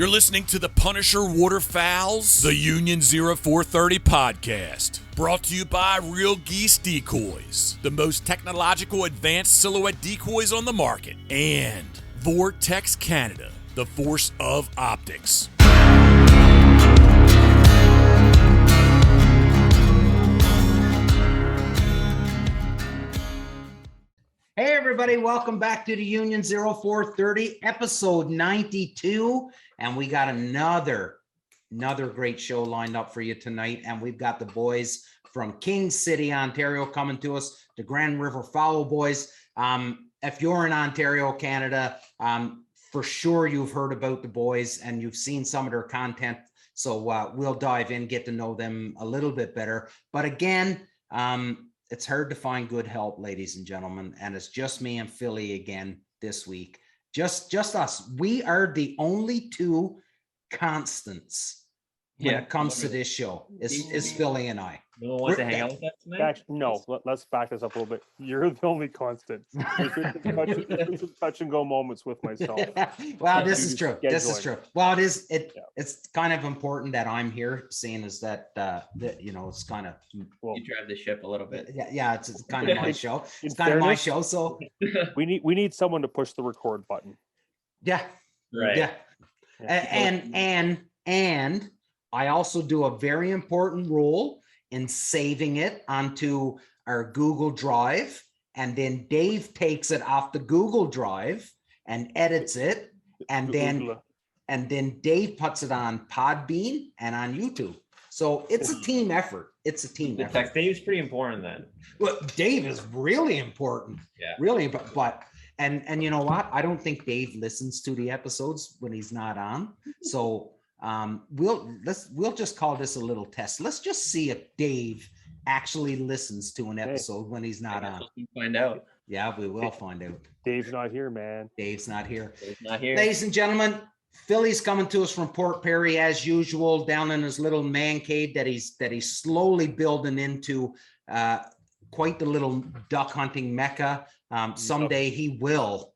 listening to the Punisher Waterfowls, the Union 0430 podcast. Brought to you by Real Geese Decoys, the most technological advanced silhouette decoys on the market. And Vortex Canada, the force of optics. Hey everybody, welcome back to the Union 0430, episode 92. And we got another great show lined up for you tonight. And we've got the boys from King City, Ontario coming to us, the Grand River Fowl boys. If you're in Ontario, Canada, for sure you've heard about the boys and you've seen some of their content. So we'll dive in, get to know them a little bit better. But again, it's hard to find good help, ladies and gentlemen, and it's just me and Philly again this week. Just us. We are the only two constants when it comes to this show. Is Philly and I. No one wants to hang out with us tonight? Actually, no, let's back this up a little bit. You're the only constant. There's some touch and go moments with myself. Well, this is true. Well, it's kind of important that I'm here, seeing as that it's kind of you drive the ship a little bit. Yeah, it's kind of my show. It's kind of my show. So we need someone to push the record button. Yeah. Right. Yeah. And I also do a very important role in saving it onto our Google Drive, and then Dave takes it off the Google Drive and edits it, and then Dave puts it on Podbean and on YouTube. So it's a team effort. It's a team effort. Dave's pretty important then. Well, Dave is really important. Yeah. Really, but and you know what? I don't think Dave listens to the episodes when he's not on. So we'll just call this a little test. Let's just see if Dave actually listens to an episode when he's not on. Find out. Yeah, we will find out. Dave's not here, man. Dave's not here. Ladies and gentlemen, Philly's coming to us from Port Perry as usual, down in his little man cave that he's slowly building into quite the little duck hunting mecca. Someday he will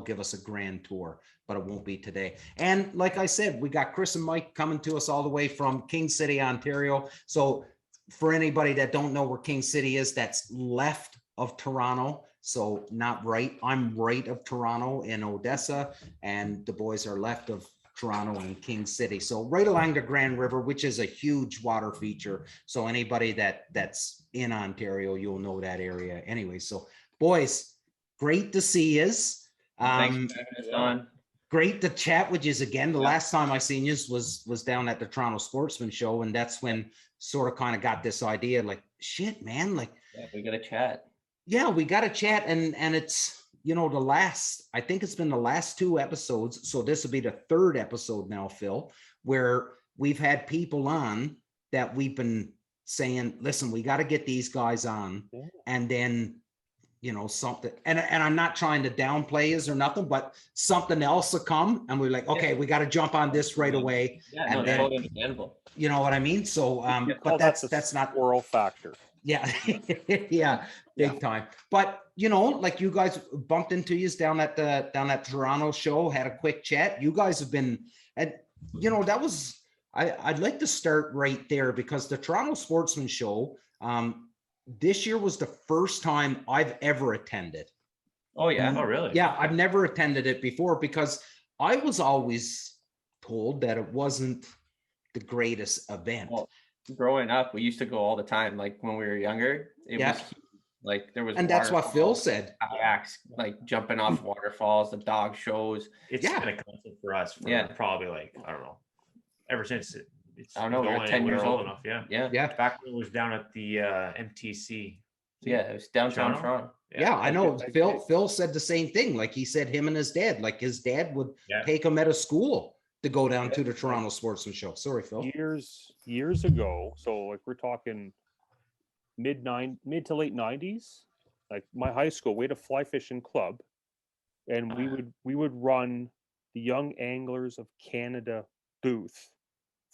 give us a grand tour, but it won't be today. And like I said, we got Chris and Mike coming to us all the way from King City, Ontario. So for anybody that don't know where King City is, that's left of Toronto. So not right. I'm right of Toronto in Odessa, and the boys are left of Toronto and King City. So right along the Grand River, which is a huge water feature. So anybody that's in Ontario, you'll know that area anyway. So boys, great to see you. Thanks for having us on. Great to chat with you again. The last time I seen you was down at the Toronto Sportsman Show, and that's when sort of kind of got this idea, like, shit, man, like we gotta chat. Yeah, we gotta chat, and it's I think it's been the last two episodes, so this will be the third episode now, Phil, where we've had people on that we've been saying, listen, we got to get these guys on, and then something, and I'm not trying to downplay us or nothing, but something else will come, and we're like, okay, we got to jump on this right away. And then, totally understandable. You know what I mean? So, but that's not oral factor. Yeah, yeah, big time. But like you guys bumped into you down at Toronto show, had a quick chat. You guys have been, and that was. I'd like to start right there, because the Toronto Sportsman Show, this year was the first time I've ever attended. Oh yeah. Oh really? Yeah, I've never attended it before, because I was always told that it wasn't the greatest event. Well, growing up, we used to go all the time. Like when we were younger, it was like there was, and that's what Phil said. Kayaks, like jumping off waterfalls, the dog shows. It's been a constant for us for probably like, I don't know, ever since it's I don't know, we're 10 years old enough. Yeah. Back when it was down at the MTC. Yeah, it was downtown Toronto. Yeah, I know. Phil said the same thing. Like he said, him and his dad, like his dad would take him out of school to go down to the Toronto Sportsman Show. Sorry, Phil. Years ago, so like we're talking mid to late 90s. Like my high school, we had a fly fishing club, and we would run the Young Anglers of Canada booth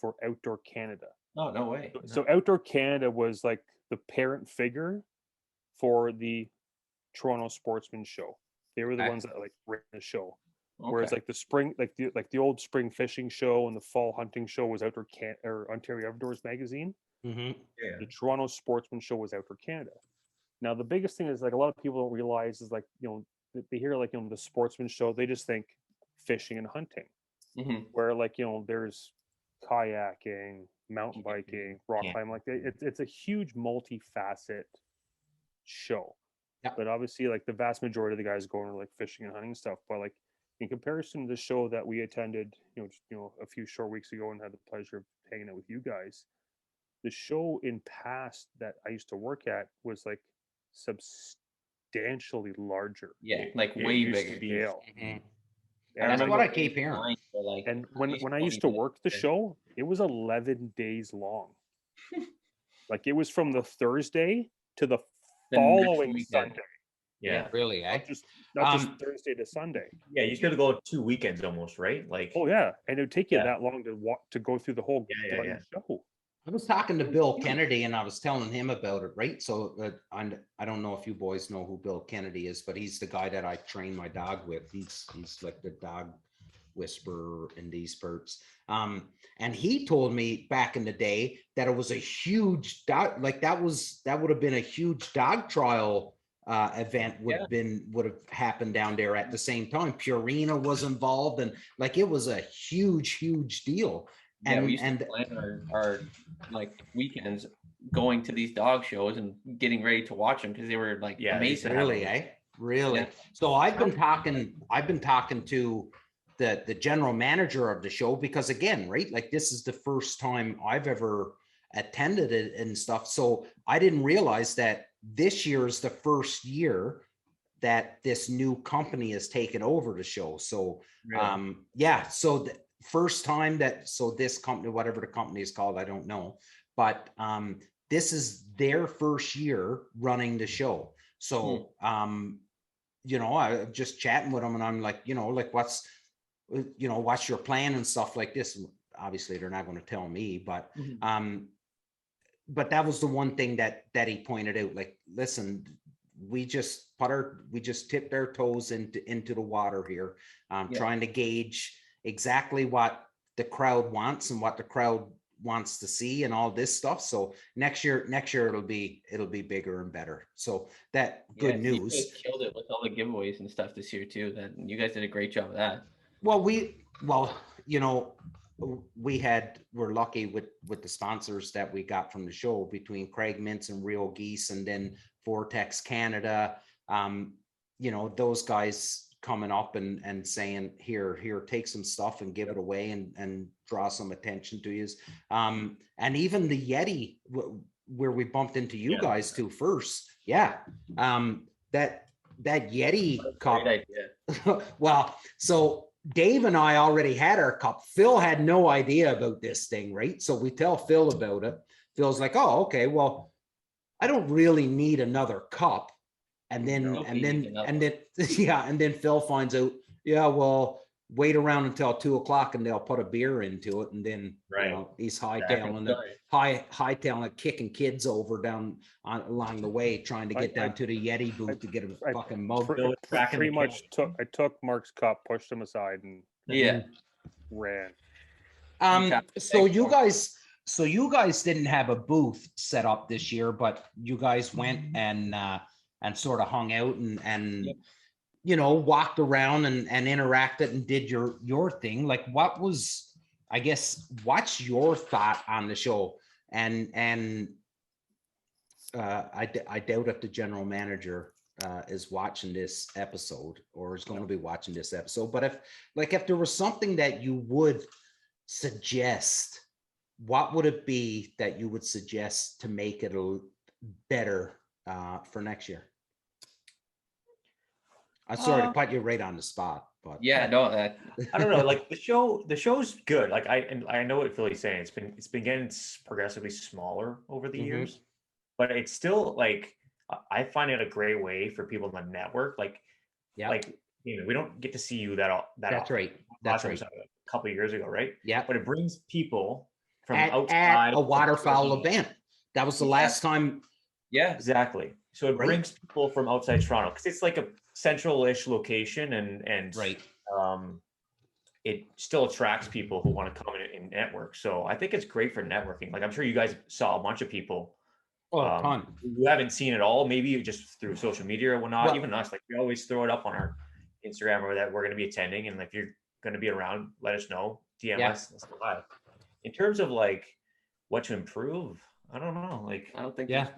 for Outdoor Canada. Oh, no way. So Outdoor Canada was like the parent figure for the Toronto Sportsman Show. They were the ones that like ran the show. Whereas like the spring, like the old spring fishing show and the fall hunting show was Outdoor or Ontario Outdoors magazine. Mhm. Yeah. The Toronto Sportsman show was Outdoor Canada. Now the biggest thing is like a lot of people don't realize is like, you know, they hear like, you know, the Sportsman show, they just think fishing and hunting. Where like, you know, there's kayaking, mountain biking, rock climbing, like it's a huge multi-facet show. Yep. But obviously like the vast majority of the guys going to like fishing and hunting stuff, but like in comparison to the show that we attended, a few short weeks ago and had the pleasure of hanging out with you guys, the show in past that I used to work at was like substantially larger. Yeah, like way bigger. Scale. Mhm. And That's I what I remember- keep hearing. And when I used to work the show, it was 11 days long. Like it was from the Thursday to the following Sunday. Yeah. Really, eh? Not just Thursday to Sunday. Yeah, you could go 2 weekends almost, right? Like, Oh yeah, and it would take you Yeah. that long to go through the whole Yeah, bloody yeah. show. I was talking to Bill Kennedy and I was telling him about it, right? So I don't know if you boys know who Bill Kennedy is, but he's the guy that I train my dog with. He's like the dog whisperer in these parts. And he told me back in the day that it was a huge dog, like that would have been a huge dog trial event would have happened down there at the same time. Purina was involved and like it was a huge deal. Yeah, And we used to plan our like weekends going to these dog shows and getting ready to watch them because they were like amazing. Really, eh? Really. Yeah. So I've been talking to the general manager of the show because again, right? Like this is the first time I've ever attended it and stuff. So I didn't realize that this year is the first year that this new company has taken over the show. So so the first time so this company, whatever the company is called, I don't know, but this is their first year running the show. So I'm just chatting with them and I'm like, like what's your plan and stuff like this. Obviously they're not going to tell me, but that was the one thing that he pointed out, like, listen, we just tipped our toes into the water here, trying to gauge exactly what the crowd wants and what the crowd wants to see and all this stuff. So next year it'll be bigger and better. So that good news. You guys killed it with all the giveaways and stuff this year too. That you guys did a great job of that. Well, we're lucky with the sponsors that we got from the show between Craig Mintz and Real Geese and then Vortex Canada. Those guys coming up and saying, here, take some stuff and give it away and draw some attention to you. And even the Yeti, where we bumped into you guys too first. Yeah. That Yeti cup. Great idea. Well, so Dave and I already had our cup. Phil had no idea about this thing, right? So we tell Phil about it. Phil's like, oh, okay, well, I don't really need another cup. And then Phil finds out, well, wait around until 2:00 and they'll put a beer into it. And then he's hightailing it, kicking kids over along the way, trying to get down to the Yeti booth to get a fucking mug. Pretty much I took Mark's cup, pushed him aside and ran. So you guys didn't have a booth set up this year, but you guys went and sort of hung out and walked around and interacted and did your thing. Like what's your thought on the show? And I doubt if the general manager is watching this episode or is going to be watching this episode, but if there was something that you would suggest, what would it be that you would suggest to make it a better for next year? I'm sorry to put you right on the spot, but I don't know. Like the show's good. Like I know what Philly's saying. It's been getting progressively smaller over the years, but it's still like I find it a great way for people in the network. Like we don't get to see you that that's often. right. That's right. A couple of years ago, right? Yeah. But it brings people from at outside a Waterfowl event. That was the last time. Yeah, exactly. So it brings people from outside Toronto because it's like a central-ish location and it still attracts people who want to come in and network. So I think it's great for networking. Like I'm sure you guys saw a bunch of people who haven't seen it all, maybe just through social media or whatnot. Well, even us, like we always throw it up on our Instagram or that we're going to be attending, and if you're going to be around, let us know. DM us. Let's go live. In terms of like what to improve, I don't know. Like I don't think there's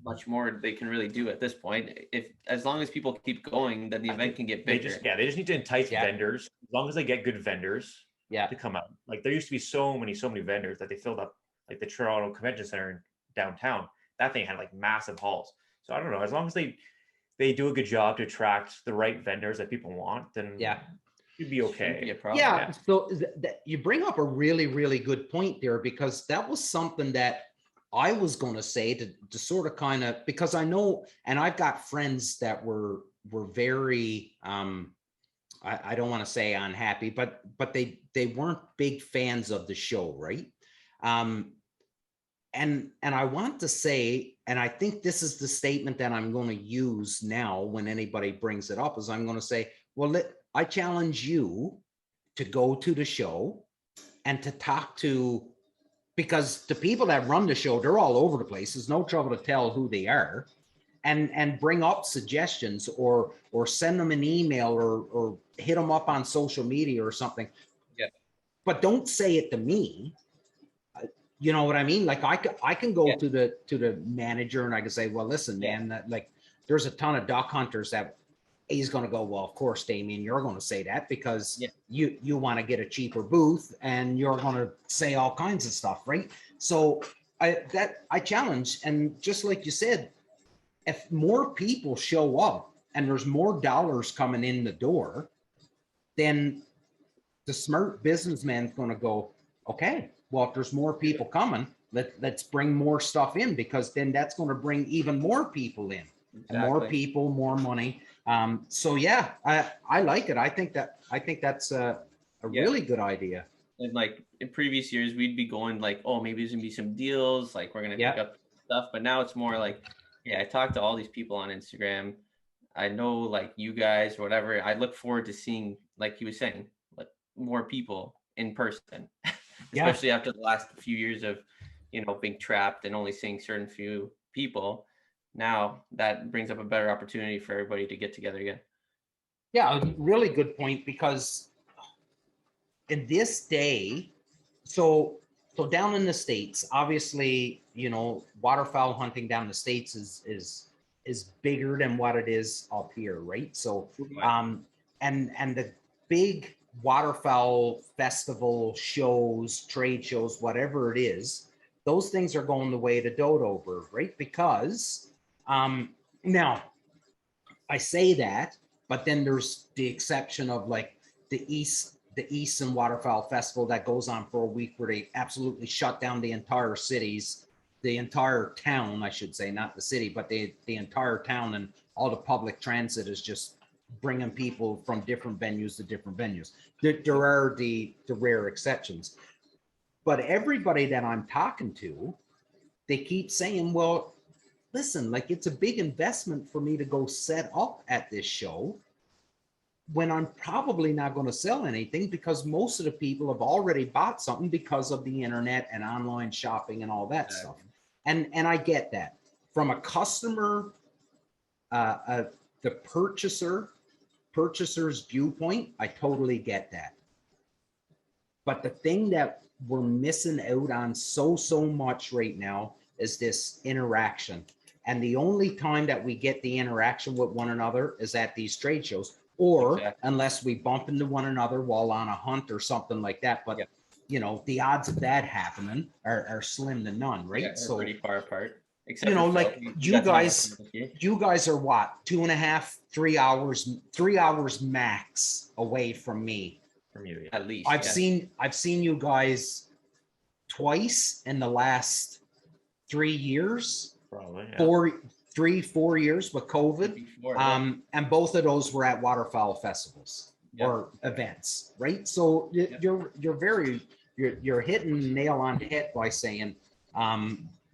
much more they can really do at this point. If as long as people keep going, then the event can get bigger. They just need to entice vendors. As long as they get good vendors to come out. Like there used to be so many vendors that they filled up like the Toronto Convention Center in downtown. That thing had like massive halls. So I don't know. As long as they do a good job to attract the right vendors that people want, then you'd be okay. So you bring up a really, really good point there, because that was something that I was going to say to sort of kind of, because I know, and I've got friends that were very, I don't want to say unhappy, but they weren't big fans of the show. Right. And I want to say, and I think this is the statement that I'm going to use now when anybody brings it up, is I'm going to say, well, I challenge you to go to the show and to talk to, because the people that run the show, they're all over the place. There's no trouble to tell who they are, and bring up suggestions or send them an email or hit them up on social media or something. Yeah. But don't say it to me. You know what I mean? Like I can go to the manager and I can say, well, listen, man, like there's a ton of duck hunters that he's going to go, well, of course, Damien, you're going to say that because you want to get a cheaper booth and you're going to say all kinds of stuff. Right. So I challenge. And just like you said, if more people show up and there's more dollars coming in the door, then the smart businessman's going to go, okay, well, if there's more people coming, let's bring more stuff in, because then that's going to bring even more people in. And more people, more money. So I like it. I think that's a really good idea. And like in previous years, we'd be going like, oh, maybe there's gonna be some deals, like we're gonna pick up stuff. But now it's more like, I talked to all these people on Instagram. I know like you guys or whatever. I look forward to seeing, like he was saying, like more people in person, especially after the last few years of, being trapped and only seeing certain few people. Now that brings up a better opportunity for everybody to get together again. Yeah, a really good point, because in this day, so down in the States, obviously, waterfowl hunting down the States is bigger than what it is up here, right? So and the big waterfowl festival shows, trade shows, whatever it is, those things are going the way to Dodover, right? Because now I say that, but then there's the exception of like the Eastern Waterfowl Festival that goes on for a week, where they absolutely shut down the entire town, I should say, not the city, but the entire town, and all the public transit is just bringing people from different venues to different venues. There are the rare exceptions, but everybody that I'm talking to, they keep saying, well, listen, like it's a big investment for me to go set up at this show when I'm probably not going to sell anything, because most of the people have already bought something because of the internet and online shopping and all that stuff. And I get that from a customer, the purchaser's viewpoint. I totally get that. But the thing that we're missing out on so much right now is this interaction. And the only time that we get the interaction with one another is at these trade shows, or unless we bump into one another while on a hunt or something like that. But the odds of that happening are slim to none, right? Yeah, so pretty far apart. Except you guys are what, 2.5, 3 hours, 3 hours max away from me. From you, at least. I've seen you guys twice in the last 3 years. Probably, 4 years with COVID. And both of those were at waterfowl festivals or events, right? So you're hitting the nail on the head by saying,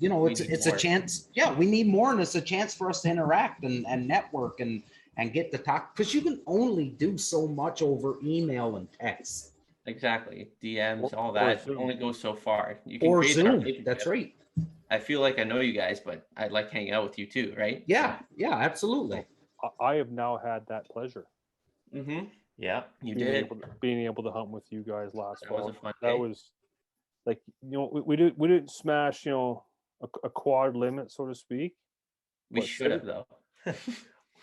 it's a chance. Yeah, we need more, and it's a chance for us to interact and network and and get the talk, because you can only do so much over email and text. Exactly. DMs, all Or that Zoom. only goes so far. You can Or create that Zoom. relationship. That's right. I feel like I know you guys, but I'd like hanging out with you too, right? Yeah, yeah, absolutely. I have now had that pleasure. Mm-hmm. Yeah. You being did. being able to hunt with you guys last That was fall. a fun That day. was like, we didn't smash, a quad limit, so to speak. We but should have though.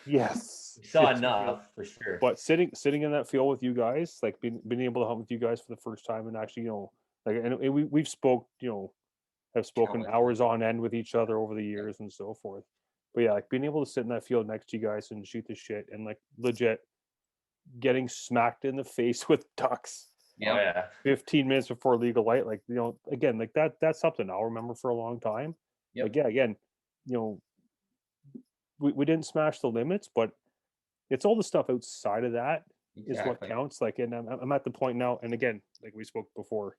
Yes, We saw yes, enough for sure. But sitting in that field with you guys, like being able to hunt with you guys for the first time, and actually, like, and we've spoke, have spoken Countless hours on end with each other over the years and so forth. But yeah, like being able to sit in that field next to you guys and shoot the shit, and like legit getting smacked in the face with ducks Oh, yeah. 15 minutes before legal light, like, again, like that's something I'll remember for a long time. Yep. Like, yeah, again, we didn't smash the limits, but it's all the stuff outside of that is what Exactly. counts. Like, and I'm at the point now, and again, like we spoke before,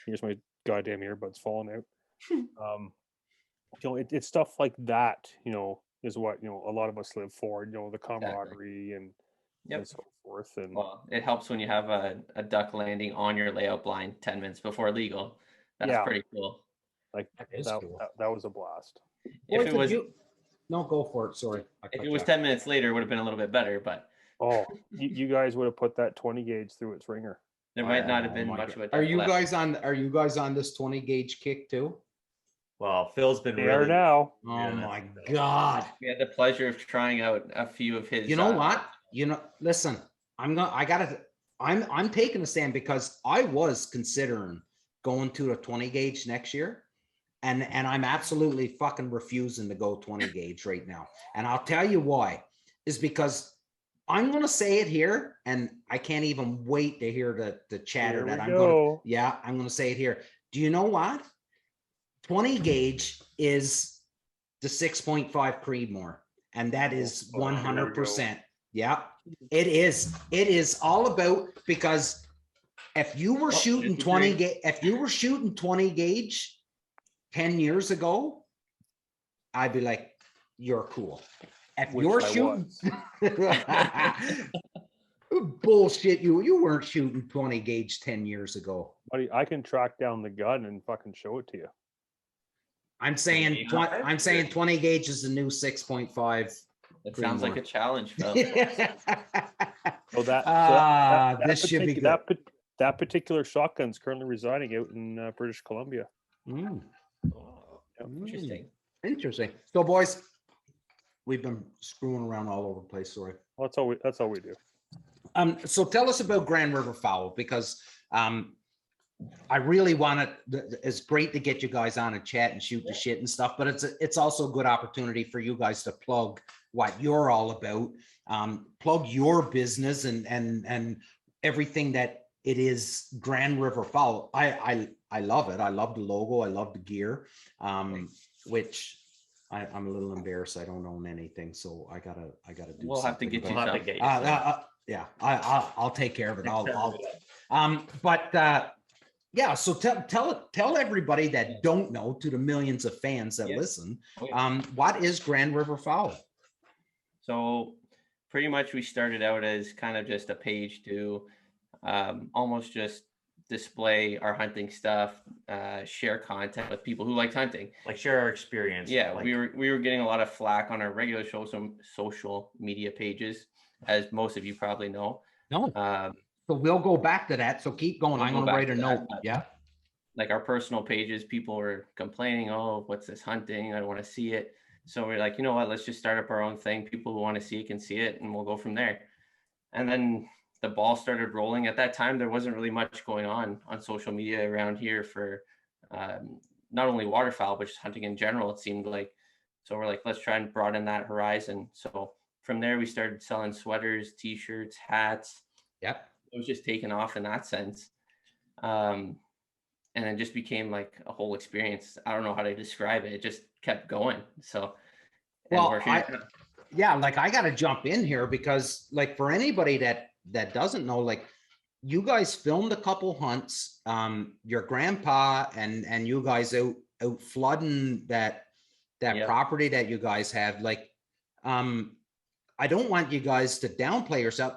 here's my goddamn earbuds falling out. It's stuff like that, is what, a lot of us live for, the camaraderie and so forth. And well, it helps when you have a duck landing on your layout blind 10 minutes before legal. That's pretty cool. Like That is cool. that was a blast. If it was No, go for it. Sorry. if it was 10 minutes later, it would have been a little bit better, but You guys would have put that 20 gauge through its ringer. there might not have been much of a duck Are you left. guys on this 20 gauge kick too? Well, Phil's been They are now. Oh Yeah. my God. We had the pleasure of trying out a few of his. You know what? Listen, I'm taking a stand, because I was considering going to a 20 gauge next year. And I'm absolutely fucking refusing to go 20 gauge right now. And I'll tell you why, is because I'm going to say it here, and I can't even wait to hear the chatter that I'm going to say it here. Do you know what? 20 gauge is the 6.5 Creedmoor, and that is 100%. Yeah, it is. It is all about, because if you were shooting 20 gauge, 10 years ago, I'd be like, you're cool. If you're shooting bullshit, you weren't shooting 20 gauge 10 years ago. Buddy, I can track down the gun and fucking show it to you. I'm saying 20 gauge is the new 6.5. It sounds like a challenge, Phil. So this should be good. That particular shotgun is currently residing out in British Columbia. Interesting. So, boys, we've been screwing around all over the place. Sorry. Well, that's all we do. So tell us about Grand River Fowl, because I really want to. It's great to get you guys on and chat and shoot the shit and stuff, but it's also a good opportunity for you guys to plug what you're all about, plug your business and everything that it is. Grand River Fowl. I love it. I love the logo. I love the gear, which I'm a little embarrassed. I don't own anything, so I gotta do. We'll have to get you We'll have to some. get you some. Yeah, I'll take care of it. Yeah. So tell everybody that don't know, to the millions of fans that listen, what is Grand River Fowl? So pretty much we started out as kind of just a page to almost just display our hunting stuff, share content with people who like hunting, like share our experience. Yeah, we were getting a lot of flack on our regular social media pages, as most of you probably know. No. So we'll go back to that. So keep going. I'm going to write a note. Yeah. Like our personal pages, people were complaining, oh, what's this hunting? I don't want to see it. So we're like, you know what, let's just start up our own thing. People who want to see it can see it, and we'll go from there. And then the ball started rolling. At that time, there wasn't really much going on social media around here for not only waterfowl, but just hunting in general, it seemed like. So we're like, let's try and broaden that horizon. So from there, we started selling sweaters, t-shirts, hats. Yep. It was just taken off in that sense. And it just became like a whole experience. I don't know how to describe it. It just kept going. So, well, like I got to jump in here, because like for anybody that doesn't know, like you guys filmed a couple hunts, your grandpa and you guys out flooding that property that you guys have. Like, I don't want you guys to downplay yourself.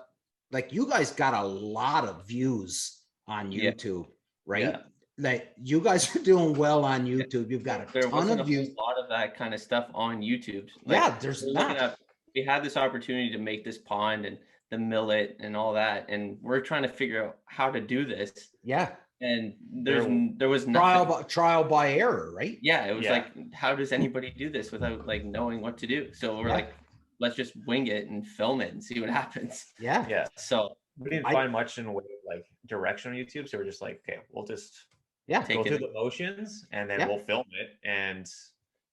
Like you guys got a lot of views on YouTube, right? Yeah. Like you guys are doing well on YouTube. You've got a There ton wasn't of a views. whole lot of that kind of stuff on YouTube. Yeah, there's we're not. looking at, we had this opportunity to make this pond and the millet and all that, and we're trying to figure out how to do this. Yeah. And there was nothing. Trial by error, right? Yeah, it was like, how does anybody do this without like knowing what to do? So we're like, let's just wing it and film it and see what happens. Yeah. Yeah. So we didn't find much in the way of like direction on YouTube, so we're just like, okay, we'll just go through the motions and then we'll film it, and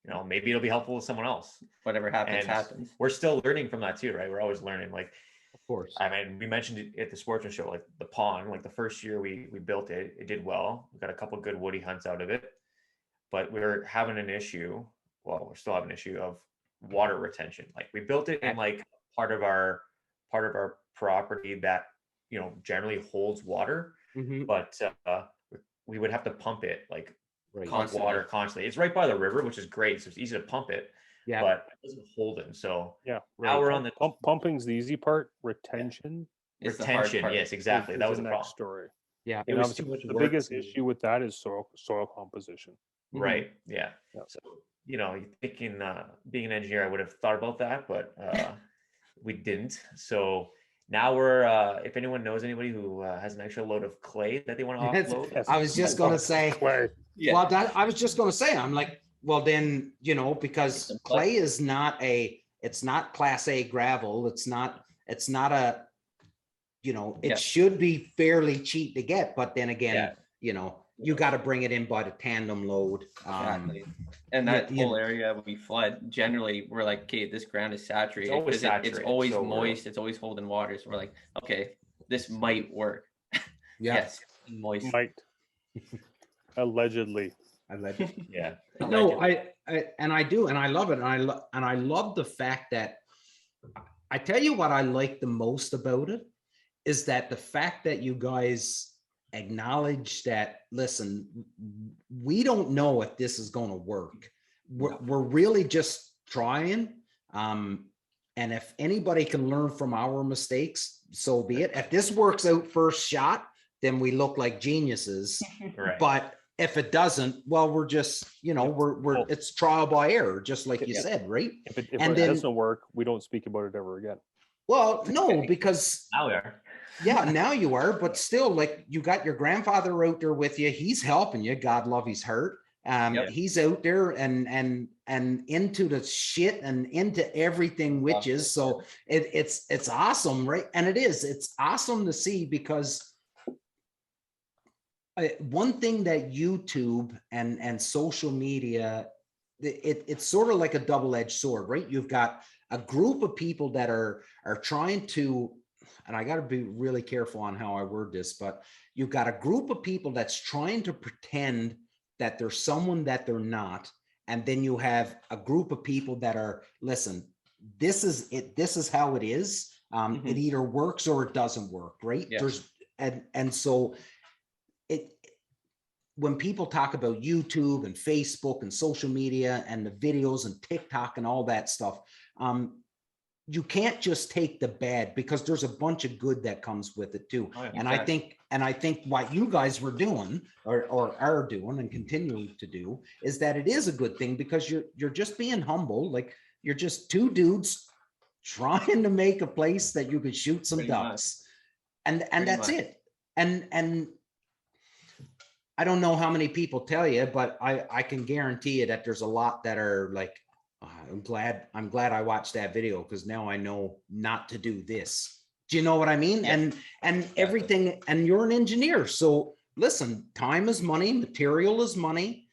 you know, maybe it'll be helpful to someone else. Whatever happens, happens. We're still learning from that too, right? We're always learning. Like, of course. I mean, we mentioned it at the sportsman show, like the pond, like the first year we built it, it did well. We got a couple good woody hunts out of it, but we're having an issue. Well, we're still having an issue of water retention. Like we built it in like part of our property that, you know, generally holds water, but we would have to pump it like water constantly. It's right by the river, which is great, so it's easy to pump it. Yeah, but it doesn't hold them. So now we're on the pumping's the easy part. Retention, yes, exactly. That was the problem. Story. Yeah, it was too much. The biggest issue with that is soil composition. Right. Yeah. So you know, thinking being an engineer, I would have thought about that, but we didn't. So now we're if anyone knows anybody who has an extra load of clay that they want to offload. I was just going to say clay. Yeah. Well, I was just going to say, I'm like, well, then, you know, because clay is not it's not class A gravel. It's not a, you know, it should be fairly cheap to get, but then again, you know, you got to bring it in by the tandem load. Exactly. And that whole area we flood, generally we're like, okay, this ground is saturated. It's always moist. It's always holding water. So we're like, okay, this might work. Yes, moist. Might. Allegedly. Yeah. No, I do, and I love it, and I love the fact that I tell you what I like the most about it is that the fact that you guys acknowledge that, listen, we don't know if this is going to work. We're really just trying, and if anybody can learn from our mistakes, so be it. If this works out first shot, then we look like geniuses. Right. But if it doesn't, well, we're just, you know, it's trial by error, just like you said, right? If it doesn't work, we don't speak about it ever again. Well, no, because now we are. Yeah, now you are, but still, like, you got your grandfather out there with you. He's helping you. God love his heart. He's out there and into the shit and into everything witches. So it's awesome, right? And it's awesome to see, because one thing that YouTube and social media, it's sort of like a double-edged sword, right? You've got a group of people that are trying to, and I got to be really careful on how I word this, but you've got a group of people that's trying to pretend that there's someone that they're not. And then you have a group of people that are, listen, this is it. This is how it is. It either works or it doesn't work, right? Yeah. So when people talk about YouTube and Facebook and social media and the videos and TikTok and all that stuff, you can't just take the bad, because there's a bunch of good that comes with it too. Oh, yeah, and exactly. I think what you guys were doing or are doing and continuing to do is that it is a good thing, because you're just being humble. Like, you're just two dudes trying to make a place that you could shoot some ducks. And that's it. And I don't know how many people tell you, but I can guarantee you that there's a lot that are like, I'm glad I watched that video, because now I know not to do this. Do you know what I mean? Yeah. And everything, and you're an engineer. So listen, time is money, material is money.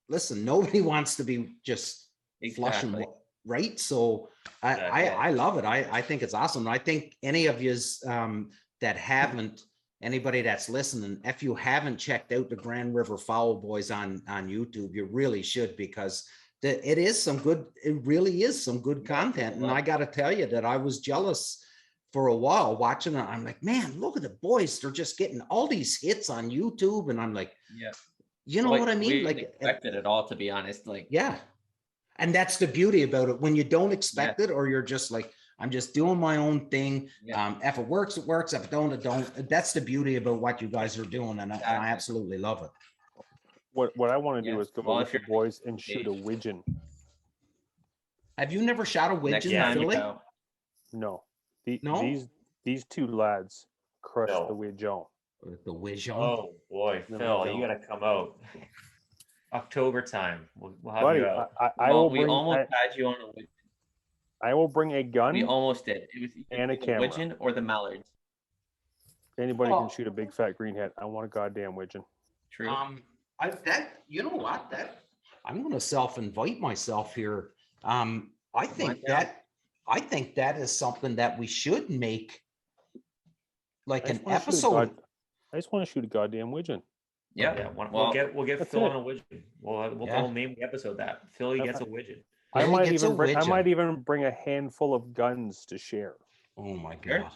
Listen, nobody wants to be just flushing, right? So I love it. I think it's awesome. I think any of yous that haven't, anybody that's listening, if you haven't checked out the Grand River Fowl boys on YouTube, you really should, because it really is some good content. And I got to tell you that I was jealous for a while watching it. I'm like, man, look at the boys. They're just getting all these hits on YouTube. And I'm like, you know what I mean? Like, expected it all, to be honest. Like, yeah. And that's the beauty about it. When you don't expect it, or you're just like, I'm just doing my own thing. If it works, it works. If it don't, it don't. That's the beauty about what you guys are doing. And I absolutely love it. What I want to do is go with the boys and shoot a widgeon. Have you never shot a widgeon, Philly? No. No? These two lads crushed the widgeon. The widgeon? Oh, boy. Phil, you got to come out. October time. We'll have Buddy, you out. We almost had you on a widgeon. I will bring a gun. We almost did. It was and a camera. Widgeon or the mallards. Anybody can shoot a big fat green head. I want a goddamn widgeon. True. You know what? I'm going to self-invite myself here. I think that is something that we should make like an episode. I just want to shoot a goddamn widgeon. Yeah. We'll get Phil on a widgeon. We'll name the episode that. Philly gets a widgeon. I might even bring a handful of guns to share. Oh my god.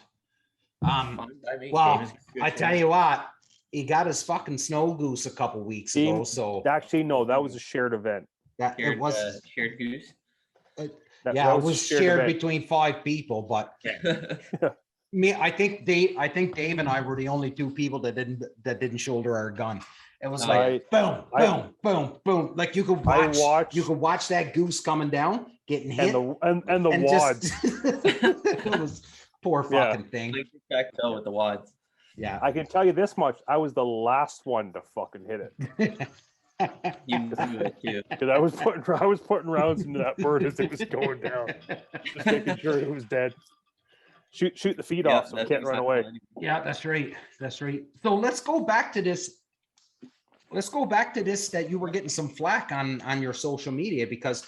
Well, I tell you what, he got his fucking snow goose a couple weeks ago. So actually, no, that was a shared event. It was shared goose. It was shared between 5 people, but I think Dave and I were the only 2 people that didn't shoulder our gun. It was like boom, boom, boom, boom. Like you could watch that goose coming down, getting hit, and the wads. It was poor fucking thing. With the wads. Yeah, I can tell you this much: I was the last one to fucking hit it. You knew it too. Because I was putting rounds into that bird as it was going down, just making sure it was dead. Shoot the feet off so it can't run away. Yeah, that's right. That's right. So let's go back to this. That you were getting some flack on your social media, because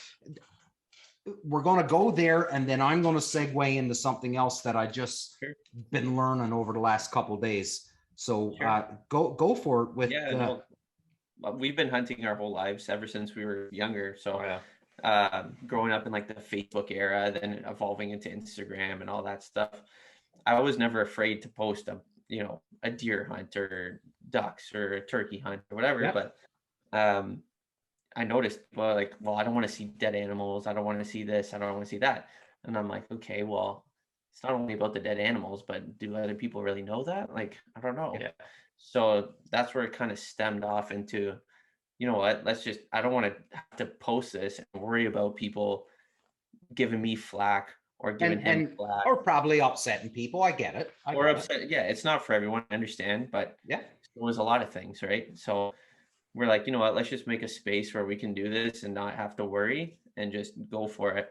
we're going to go there, and then I'm going to segue into something else that I just been learning over the last couple of days. So go for it with. We've been hunting our whole lives ever since we were younger. So growing up in like the Facebook era, then evolving into Instagram and all that stuff, I was never afraid to post a deer hunt or ducks or a turkey hunt or whatever. But I noticed, I don't want to see dead animals. I don't want to see this. I don't want to see that. And I'm like, okay, well, it's not only about the dead animals, but do other people really know that? Like, I don't know. Yeah. So that's where it kind of stemmed off into, you know what, I don't want to have to post this and worry about people giving me flack or giving him flack. Or probably upsetting people. I get it. Yeah, it's not for everyone, I understand, but it was a lot of things, right? So we're like, you know what, let's just make a space where we can do this and not have to worry and just go for it.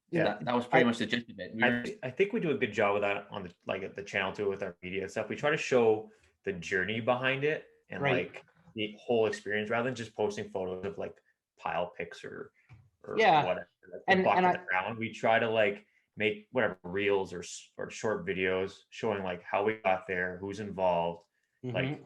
Yeah, that was pretty much the gist of it. I think we do a good job of that on the channel too, with our media and stuff. We try to show the journey behind it and like the whole experience, rather than just posting photos of like pile pics or whatever. And the ground. We try to make whatever reels or short videos showing like how we got there, who's involved, like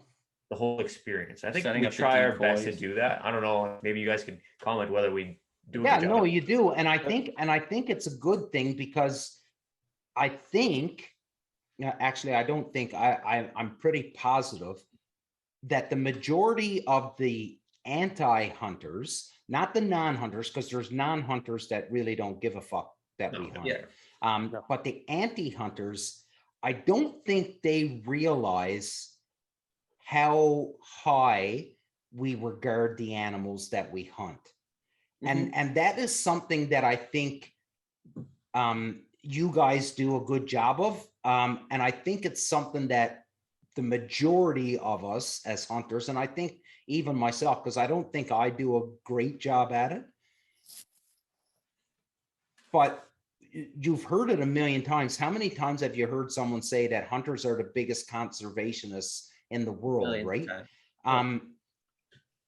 the whole experience. I think we try our best to do that. I don't know. Maybe you guys can comment whether we do. Yeah, no, you do. And I think it's a good thing, because I think, actually, I don't think, I'm pretty positive that the majority of the anti-hunters, not the non-hunters, because there's non-hunters that really don't give a fuck that we hunt. But the anti-hunters, I don't think they realize how high we regard the animals that we hunt. And that is something that I think you guys do a good job of. And I think it's something that the majority of us as hunters, and I think even myself, because I don't think I do a great job at it, but you've heard it a million times. How many times have you heard someone say that hunters are the biggest conservationists in the world, right?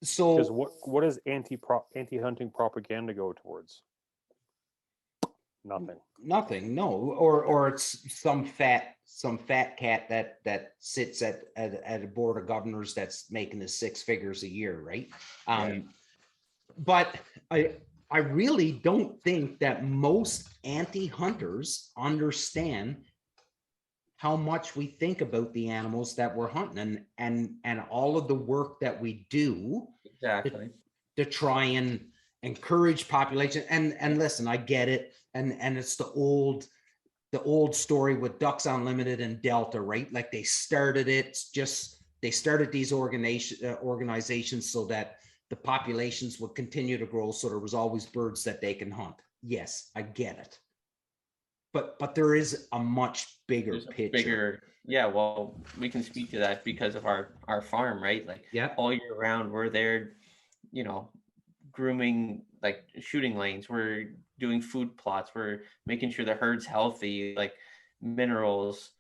So because what does anti-hunting propaganda go towards? Nothing. No. Or it's some fat cat that sits at a board of governors that's making his 6 figures a year, right? But I really don't think that most anti-hunters understand how much we think about the animals that we're hunting and all of the work that we do to try encourage population. And listen, I get it. And it's the old story with Ducks Unlimited and Delta, right? Like they started it, they started these organizations so that the populations would continue to grow, so there was always birds that they can hunt. Yes, I get it. But there is a much bigger picture. Yeah, well, we can speak to that because of our farm, right? Like all year round, we're there, you know, grooming, like shooting lanes. We're doing food plots. We're making sure the herd's healthy, like minerals.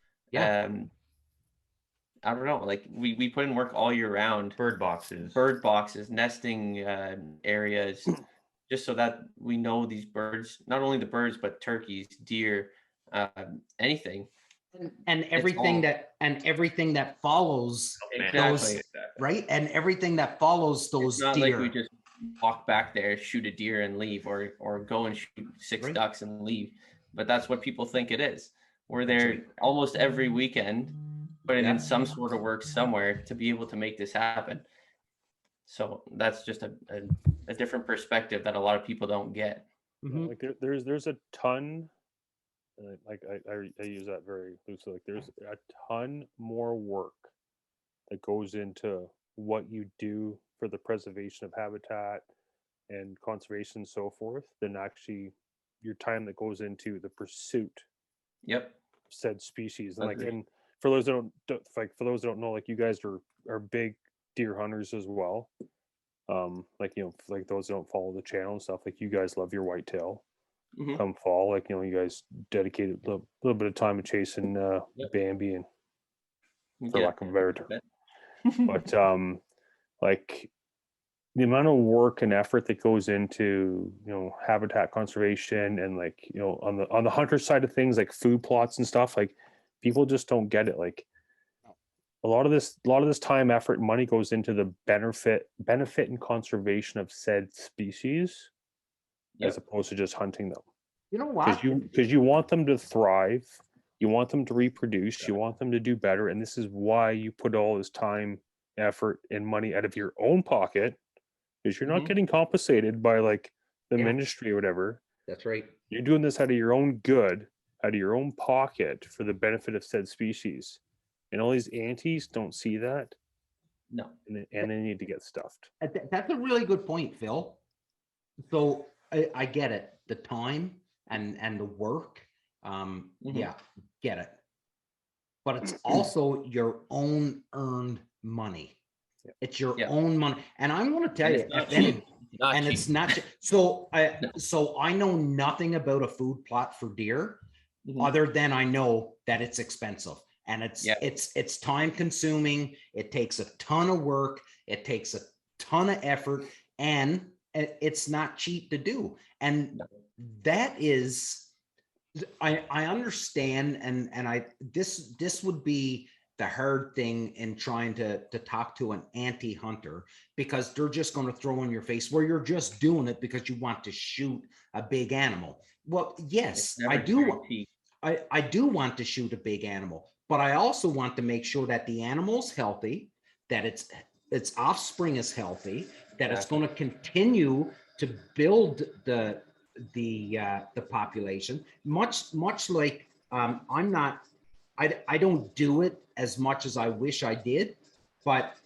I don't know, like we put in work all year round. Bird boxes, nesting areas, just so that we know these birds, not only the birds, but turkeys, deer, anything. And everything that follows those, right? And everything that follows those it's not deer. Like we just walk back there, shoot a deer and leave, or go and shoot 6 ducks and leave. But that's what people think it is. We're there almost every weekend, putting in some sort of work somewhere to be able to make this happen. So that's just a different perspective that a lot of people don't get. Mm-hmm. Like there's a ton. Like I use that very loosely. Like there's a ton more work that goes into what you do for the preservation of habitat and conservation and so forth than actually your time that goes into the pursuit. Yep. Said species. And and for those that don't know, like you guys are big deer hunters as well. Like, you know, like those that don't follow the channel and stuff, like you guys love your whitetail. Mm-hmm. Come fall, like, you know, you guys dedicated a little bit of time to chasing Bambi, and for lack of a better term. But like the amount of work and effort that goes into, you know, habitat conservation and, like, you know, on the hunter side of things, like food plots and stuff, like people just don't get it. Like a lot of this time, effort, and money goes into the benefit and conservation of said species. As opposed to just hunting them. You know what? Because you want them to thrive, you want them to reproduce, you want them to do better, and this is why you put all this time, effort, and money out of your own pocket, because you're not getting compensated by like the ministry or whatever. That's right. You're doing this out of your own good, out of your own pocket for the benefit of said species. And all these aunties don't see that. No. And they need to get stuffed. That's a really good point, Phil. So I get it, the time and the work. Yeah, get it. But it's also your own earned money. It's your own money. And I'm going to tell you, it's not. So I know nothing about a food plot for deer, other than I know that it's expensive, and it's time consuming. It takes a ton of work. It takes a ton of effort, and it's not cheap to do. And that is, I understand. And this would be the hard thing in trying to talk to an anti-hunter, because they're just going to throw in your face where you're just doing it because you want to shoot a big animal. Well, yes, I do. I do want to shoot a big animal, but I also want to make sure that the animal's healthy, that its offspring is healthy, that it's going to continue to build the population. Much like I don't do it as much as I wish I did, but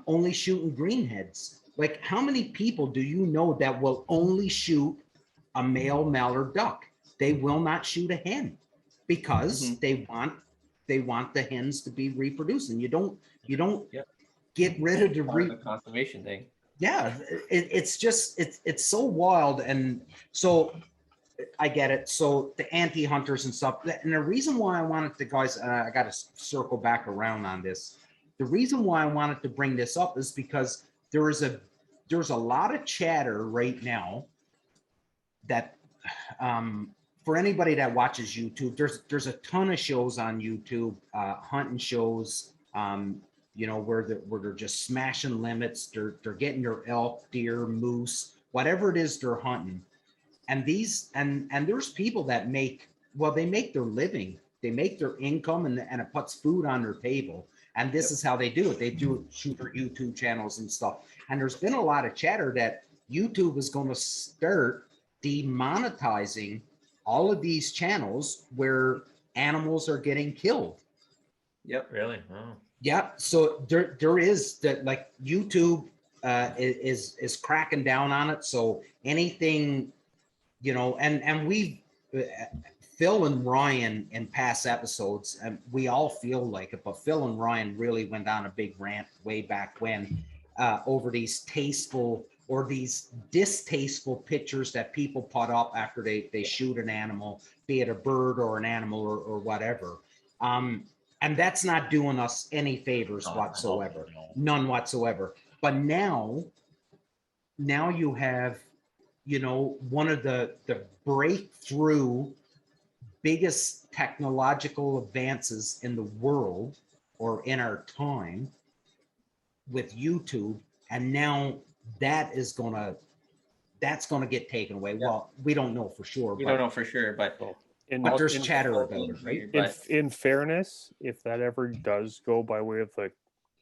only shooting greenheads. Like, how many people do you know that will only shoot a male mallard duck? They will not shoot a hen because they want the hens to be reproducing. You don't get rid of the conservation thing. Yeah, it's just it's so wild. And so I get it. So the anti-hunters and stuff. And the reason why I wanted to, guys, I got to circle back around on this. The reason why I wanted to bring this up is because there's a lot of chatter right now that for anybody that watches YouTube, there's a ton of shows on YouTube, hunting shows, you know, where they're just smashing limits. They're getting your elk, deer, moose, whatever it is they're hunting. And there's people that make their living, they make their income, and it puts food on their table. And this is how they do it. They shoot their YouTube channels and stuff. And there's been a lot of chatter that YouTube is going to start demonetizing all of these channels where animals are getting killed. Yep. Really? Oh. Yeah. So there is that, like, YouTube is cracking down on it. So anything, and we've Phil and Ryan in past episodes, and we all feel like it, but Phil and Ryan really went on a big rant way back when over these tasteful or these distasteful pictures that people put up after they shoot an animal, be it a bird or an animal or whatever. And that's not doing us any favors whatsoever, none whatsoever. But now you have, one of the breakthrough biggest technological advances in the world or in our time with YouTube, and now that's gonna get taken away. Yeah. Well, we don't know for sure. We don't know for sure, but there's chatter about it, right? In fairness, if that ever does go by way of like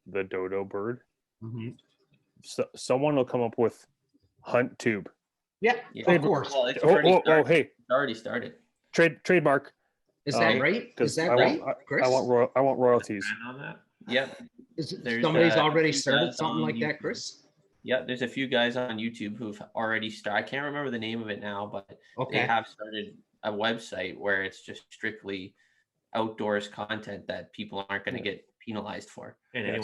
the dodo bird, someone will come up with hunt tube. Yeah, of course. Well, hey, it's already started. Trademark. Is that right? Is that right, Chris? I want royalties. On that? Yeah. Somebody's already started something like that, Chris? Yeah, there's a few guys on YouTube who've already started. I can't remember the name of it now, but they have started a website where it's just strictly outdoors content that people aren't going to get penalized for. And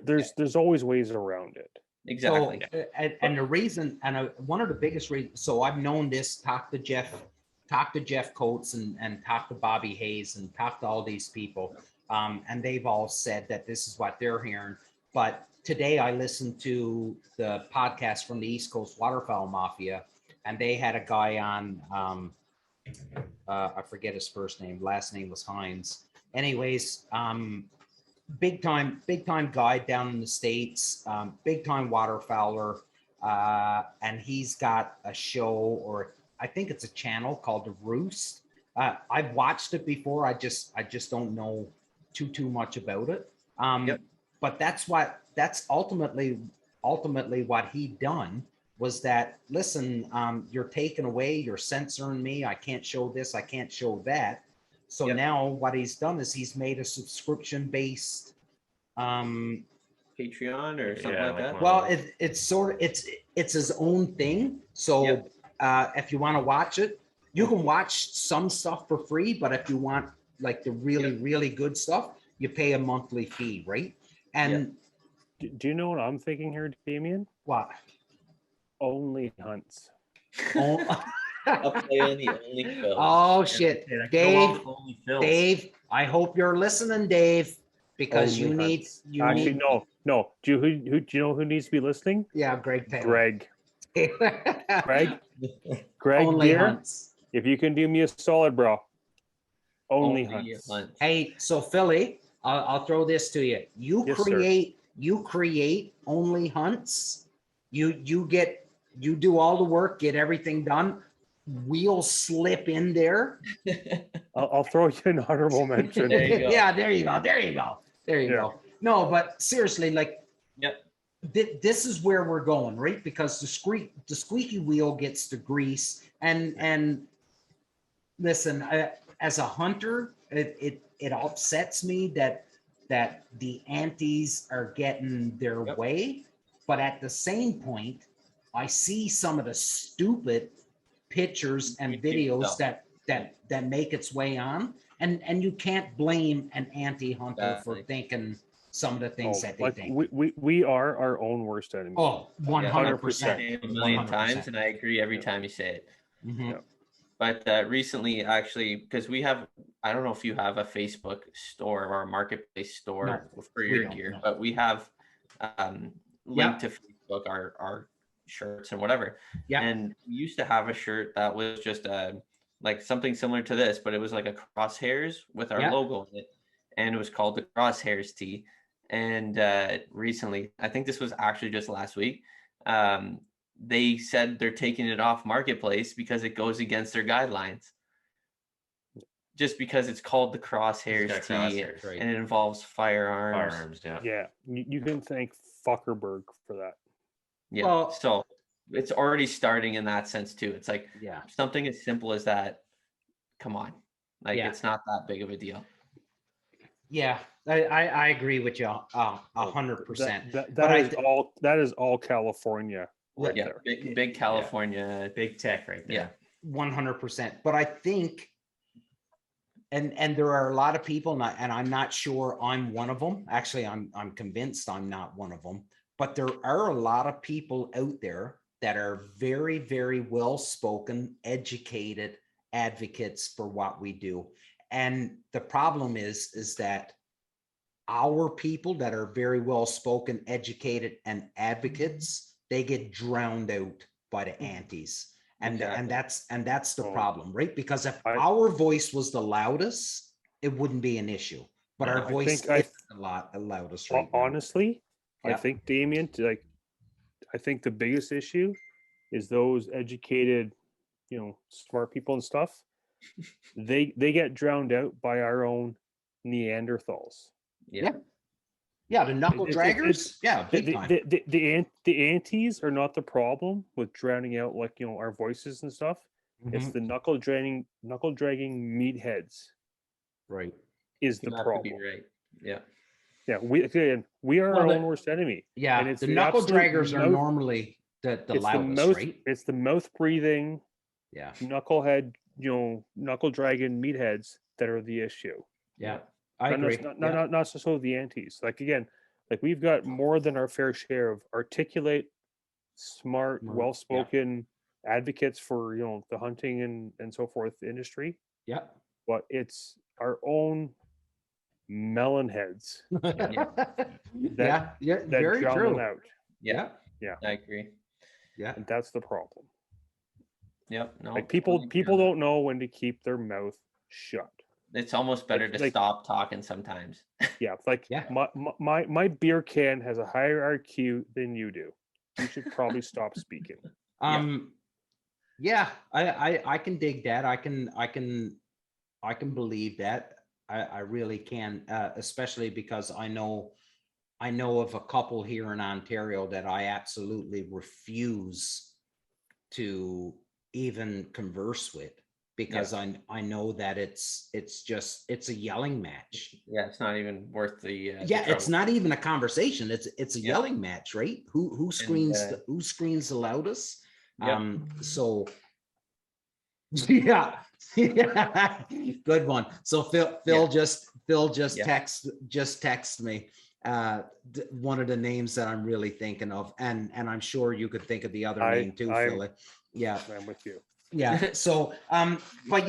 there's always ways around it. Exactly. So, and the reason, and one of the biggest reasons, so I've known this, talk to Jeff Coates and talk to Bobby Hayes and talk to all these people. And they've all said that this is what they're hearing. But today I listened to the podcast from the East Coast Waterfowl Mafia, and they had a guy on, I forget his first name, last name was Hines. Anyways, big time guy down in the States, big time waterfowler. And he's got a show, or I think it's a channel called The Roost. I've watched it before. I just don't know too much about it. But that's ultimately what he done was that, listen, you're taking away, you're censoring me. I can't show this. I can't show that. So now what he's done is he's made a subscription based Patreon or something like that. Well, it's his own thing. So if you want to watch it, you can watch some stuff for free, but if you want like the really good stuff, you pay a monthly fee, right? And do you know what I'm thinking here, Damien? What? Only hunts. I'll play on the only film. Oh shit, Dave! I hope you're listening, Dave, because only you need. No. Do you know who needs to be listening? Yeah, Greg Taylor. Greg, only dear, hunts. If you can do me a solid, bro. Only hunts. Hey, so Philly, I'll throw this to you. You create only hunts. You do all the work, get everything done. We'll slip in there. I'll throw you an honorable mention. There you go. Yeah, there you go. No, but seriously, like, this is where we're going, right? Because the squeaky wheel gets the grease, and listen, as a hunter, it upsets me that the antis are getting their way, but at the same point, I see some of the stupid pictures and videos that make its way on, and you can't blame an anti-hunter for thinking some of the things that they think. We are our own worst enemy. Oh, 100%. A million times, and I agree every time you say it. Mm-hmm. But recently, actually, because we have, I don't know if you have a Facebook store or a marketplace store for your gear, but we have linked to Facebook our shirts and whatever. Yeah. And we used to have a shirt that was just like something similar to this, but it was like a crosshairs with our logo in it, and it was called the Crosshairs Tee. And recently, I think this was actually just last week, they said they're taking it off marketplace because it goes against their guidelines. Just because it's called the Crosshairs Tee, right, and it involves firearms. Yeah. You can thank Fuckerberg for that. Yeah. Well, so it's already starting in that sense too. It's like something as simple as that. Come on, like it's not that big of a deal. Yeah, I agree with you 100%. That is all California right there. Big California, big tech right there. 100%. But I think, and there are a lot of people, and I'm not sure I'm one of them. Actually, I'm convinced I'm not one of them. But there are a lot of people out there that are very, very well-spoken, educated advocates for what we do. And the problem is that our people that are very well-spoken, educated, and advocates, they get drowned out by the antis. And that's the problem, right? Because if our voice was the loudest, it wouldn't be an issue. But our voice is the loudest right now. Honestly, I think, Damien, I think the biggest issue is those educated, smart people and stuff. They get drowned out by our own Neanderthals. The knuckle draggers. Big time. The antis are not the problem with drowning out our voices and stuff. It's the knuckle dragging meatheads. Right. Is the problem. Right. Yeah. We are our own worst enemy. Yeah. And it's the knuckle draggers are normally the loudest, right? It's the mouth breathing. Yeah. Knucklehead, knuckle dragging meatheads that are the issue. Yeah. I agree. Not so the antis. We've got more than our fair share of articulate, smart, well-spoken advocates for the hunting and so forth industry. Yeah. But it's our own melon heads. Very drown true. them out. Yeah. I agree. Yeah. And that's the problem. Yep. No. People don't know when to keep their mouth shut. It's almost better to stop talking sometimes. My beer can has a higher IQ than you do. You should probably stop speaking. I can dig that. I can believe that. I really can, especially because I know of a couple here in Ontario that I absolutely refuse to even converse with. Because I know that it's a yelling match. Yeah, it's not even worth the it's not even a conversation. It's a yelling match, right? Who screams the loudest? So good one. So Phil just text me one of the names that I'm really thinking of, and I'm sure you could think of the other name too, Phil. Yeah, I'm with you. Yeah. So, but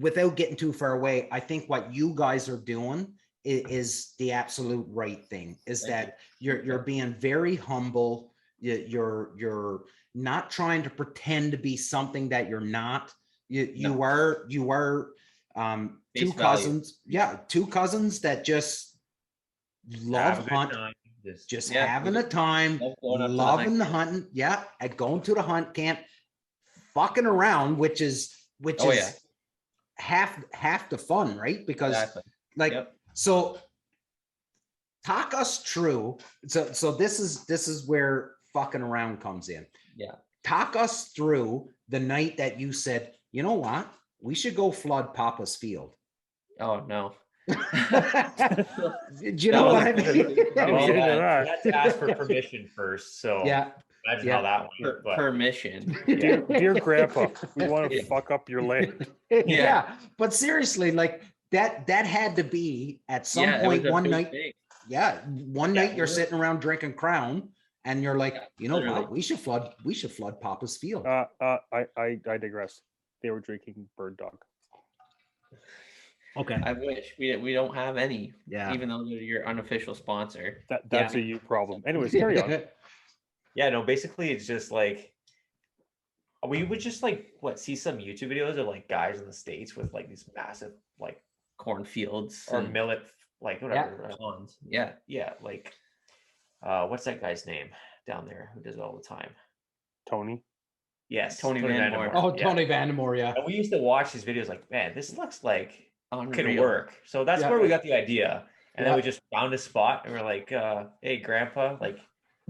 without getting too far away, I think what you guys are doing is the right thing. Is that you're being very humble. You're not trying to pretend to be something that you're not. You are two cousins. Yeah, two cousins that just love hunt. Just having a time, loving the hunting, and going to the hunt camp, fucking around, which is half the fun, right? Because so talk us through. So this is where fucking around comes in. Yeah. Talk us through the night that you said, you know what, we should go flood Papa's field. Oh no. Do you know what I mean? You had to ask for permission first, so imagine how that went. Permission. Dear Grandpa, we want to fuck up your land. But seriously, that had to be at some point one night. One night you're sitting around drinking Crown, and you're like, you know what? We should flood Papa's field. I digress. They were drinking Bird Dog. Okay. I wish we don't have any. Yeah. Even though they're your unofficial sponsor. That's a you problem. Anyways, carry on. Basically it's just we would just see some YouTube videos of guys in the States with these massive cornfields or millet whatever lawns. What's that guy's name down there who does it all the time? Tony. Yes, Tony Vandemore. Oh, Tony Vandemore, yeah. And we used to watch these videos man, this looks like Unreal. Can work. So that's where we got the idea. And then we just found a spot and we're like, hey, Grandpa,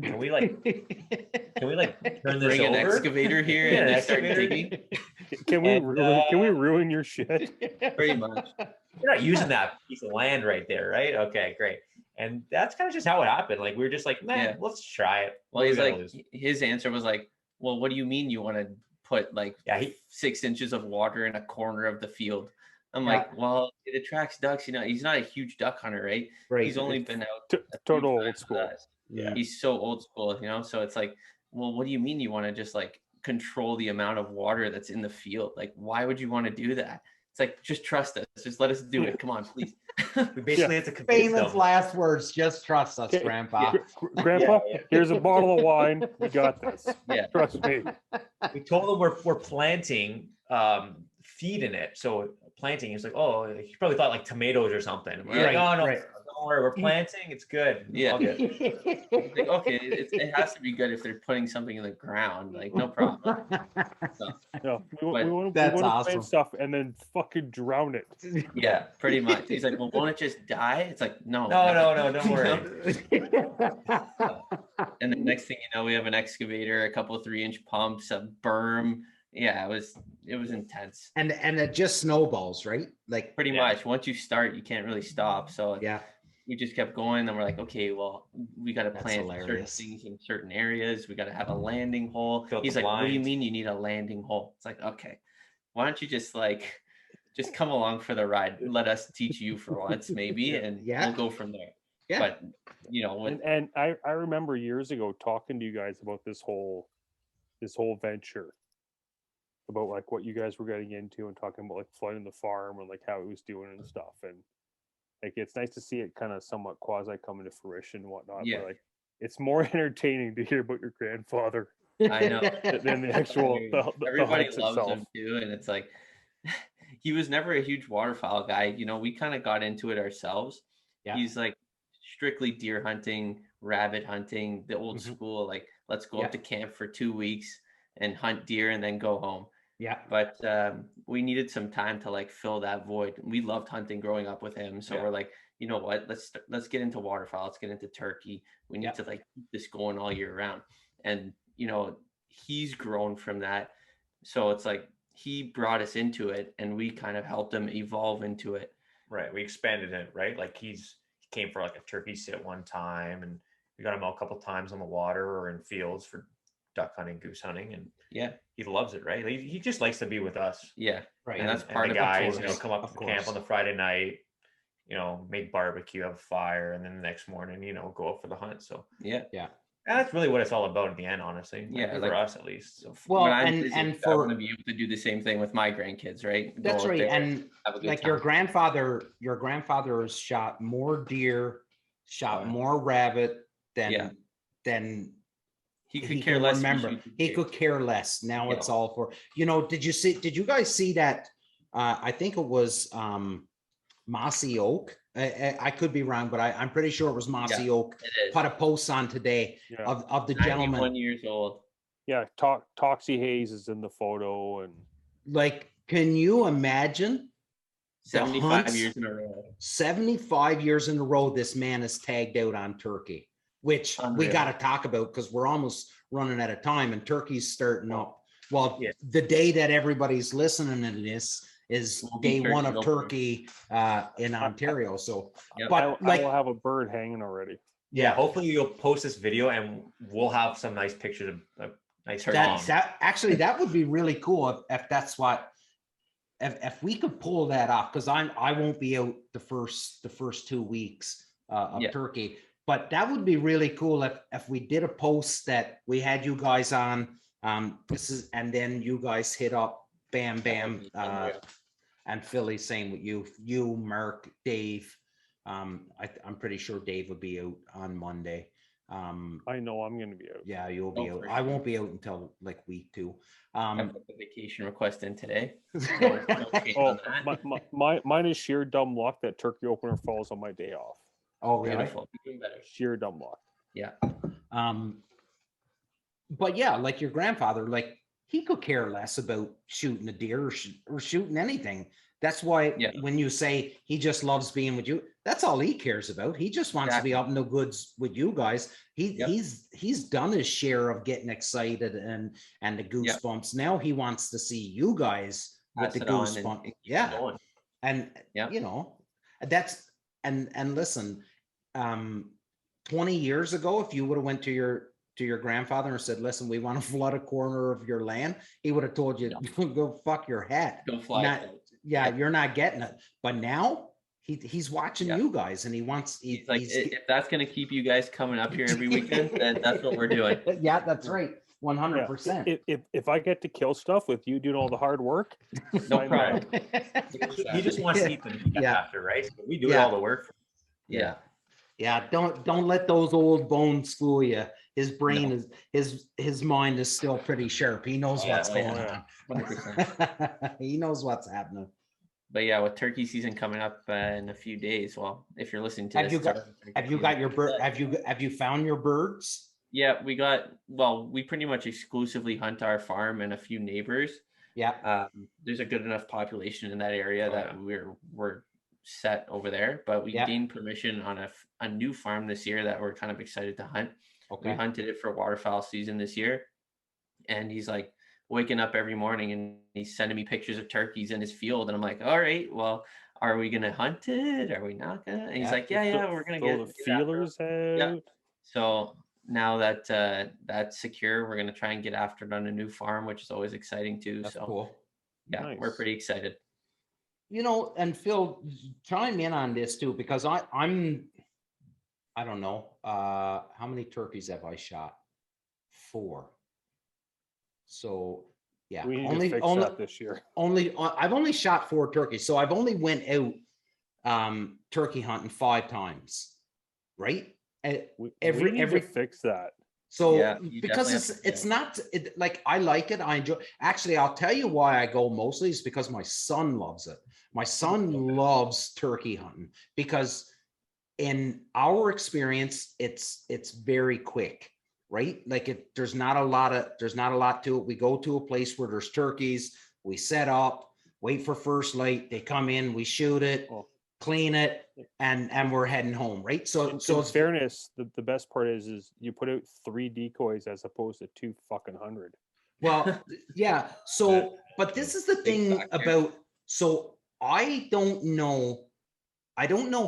Can we like turn this Bring an over? excavator here Yeah, and an just start excavator. digging? Can we And, ruin your shit? Pretty much. You're not using that piece of land right there, right? Okay, great. And that's kind of just how it happened. Like we were just like, man, Yeah. let's try it. Well, What he's are we like, gonna lose? his answer was like, well, what do you mean you want to put like Yeah, 6 inches of water in a corner of the field? I'm Yeah. like, well, it attracts ducks. You know, he's not a huge duck hunter, right? Right. He's only been out a few Total old times with school. us. Yeah. He's so old school, you know? So it's like, well, what do you mean you want to just like control the amount of water that's in the field? Like, why would you want to do that? It's like, just trust us. Just let us do it. Come on, please. We basically had to convince Famous them. last words. Just trust us, Okay. Grandpa. Grandpa, Yeah. here's a bottle of wine. We got this. Yeah. Trust me. We told them we're planting feed in it. So planting, he's like, oh, he probably thought like tomatoes or something. And we're Right, like, oh no, right. don't worry, we're planting. It's good. Yeah. All good. It's like, okay, it has to be good if they're putting something in the ground. Like, no problem. So, No, we But want that's to awesome. plant stuff and then fucking drown it. yeah, pretty much. He's like, well, won't it just die? It's like, no. No, don't worry. And the next thing you know, we have an excavator, a couple of 3-inch pumps, a berm. Yeah, it was intense. and it just snowballs, right? Like, Pretty Yeah. much. Once you start, you can't really stop. So yeah. we just kept going, and we're like, okay, well, we got to That's plant certain hilarious. things in certain areas. We got to have a landing hole. Fill He's the like, what do you blinds. mean you need a landing hole? It's like, okay, why don't you just come along for the ride? Let us teach you for once, maybe, and Yeah. we'll go from there. Yeah. But you know, And I remember years ago talking to you guys about this whole venture, about like what you guys were getting into and talking about like flooding the farm and like how it was doing and stuff. And like it's nice to see it kind of somewhat quasi come into fruition and whatnot. Yeah. But like it's more entertaining to hear about your grandfather I know. than the actual the Everybody hunts loves itself. him too, and it's like he was never a huge waterfowl guy. You know, we kind of got into it ourselves. Yeah. He's like strictly deer hunting, rabbit hunting, the old Mhm. school. Like, let's go Yeah. up to camp for 2 weeks and hunt deer and then go home. Yeah. But we needed some time to like fill that void. We loved hunting growing up with him, so Yeah. we're like, you know what? Let's get into waterfowl. Let's get into turkey. We need Yeah. to like keep this going all year round. And you know, he's grown from that. So it's like he brought us into it, and we kind of helped him evolve into it. Right. We expanded it, right? Like he came for like a turkey sit one time, and we got him out a couple times on the water or in fields for duck hunting, goose hunting, and Yeah, he loves it, right? He just likes to be with us. yeah, Right. and that's And part the of guys, it. you know, come up Of to the camp course. on the Friday night, you know, make barbecue, have a fire, and then the next morning, you know, go out for the hunt. So Yeah. and that's really what it's all about in the end, honestly. Yeah, for like- us at least. So Well, When I'm and- busy, and I for- want to be able to do the same thing with my grandkids, right? Go That's out right. there, And have a good like time. your grandfather has shot more deer, shot Oh, yeah. more rabbit Yeah. than he could he care can less. if remember. shoots He deer. could care less. Now Yeah. it's all for, did you guys see that? I think it was Mossy Oak. I could be wrong, but I'm pretty sure it was Mossy Oak. It is. Put a post on today Yeah. of the 91 gentleman. years old. Yeah, Toxie Hayes is in the photo, and Like, can you imagine? The 75 hunts- years in a row. 75 years in a row, this man is tagged out on turkey, which we Unreal. got to talk about because we're almost running out of time and turkey's starting up. Well, Yeah. the day that everybody's listening to this is Will be day one turkey of opener. turkey in Ontario. So, Yep. but I like, will have a bird hanging already. yeah, hopefully you'll post this video and we'll have some nice pictures of nice Turkey. tom. that actually, that would be really cool if that's what, if we could pull that off, because I won't be out the first 2 weeks of Yeah. turkey, but that would be really cool if we did a post that we had you guys on, and then you guys hit up Bam Bam, Unreal. and Philly, same with you, Mark, Dave. I'm pretty sure Dave will be out on Monday. I know I'm going to be out. Yeah, you'll be Oh, out. for I won't be out until like week 2. I put the vacation request in today. No shame Oh, on that. mine is sheer dumb luck that turkey opener falls on my day off. Oh, really? Beautiful. Even better. Sheer dumb luck. Yeah. But yeah, like your grandfather, like he could care less about shooting a deer or shooting anything. That's why Yeah. when you say he just loves being with you, that's all he cares about. He just wants to be up in the goods with you guys. He's done his share of getting excited and the goosebumps. Now he wants to see you guys with the goosebumps. Yeah. And you know, that's and listen, 20 years ago, if you would have went to your grandfather and said, listen, we want to flood a corner of your land, he would have told you, go fuck your hat. Go fly. You're not getting it. But now he's watching you guys, and he's like, if that's going to keep you guys coming up here every weekend, then that's what we're doing. Yeah, that's right. 100%. If I get to kill stuff with you doing all the hard work, no problem. He just wants to eat the meat after, right? So we do all the work. Yeah. Yeah, don't let those old bones fool you. His brain his mind is still pretty sharp. He knows what's going on. 100%. He knows what's happening. But yeah, with turkey season coming up in a few days, well, if you're listening to have you got your bird? Have you found your birds? Yeah, we pretty much exclusively hunt our farm and a few neighbors. Yeah. There's a good enough population in that area that we're set over there, but we gained permission on a new farm this year that we're kind of excited to hunt. We hunted it for waterfowl season this year, and he's like waking up every morning and he's sending me pictures of turkeys in his field, and I'm like, all right, well, are we gonna hunt it? Are we not gonna? And he's like, we're gonna get the feelers out. Yeah. So now that that's secure, we're gonna try and get after it on a new farm, which is always exciting too. That's so cool. Yeah, nice. We're pretty excited. You know, and Phil, chime in on this too, because I don't know, how many turkeys have I shot? 4. So yeah, we need to fix that this year. I've only shot 4 turkeys, so I've only went out turkey hunting 5 times, right? We need to fix that. So because it's not like I like it, I enjoy. Actually, I'll tell you why I go mostly is because my son loves it. My son loves turkey hunting because in our experience, it's very quick, right? Like there's not a lot to it. We go to a place where there's turkeys, we set up, wait for first light, they come in, we shoot it, clean it, and we're heading home, right? So in fairness, the best part is you put out 3 decoys as opposed to 200. Well, yeah. So, but this is the thing about, so I don't know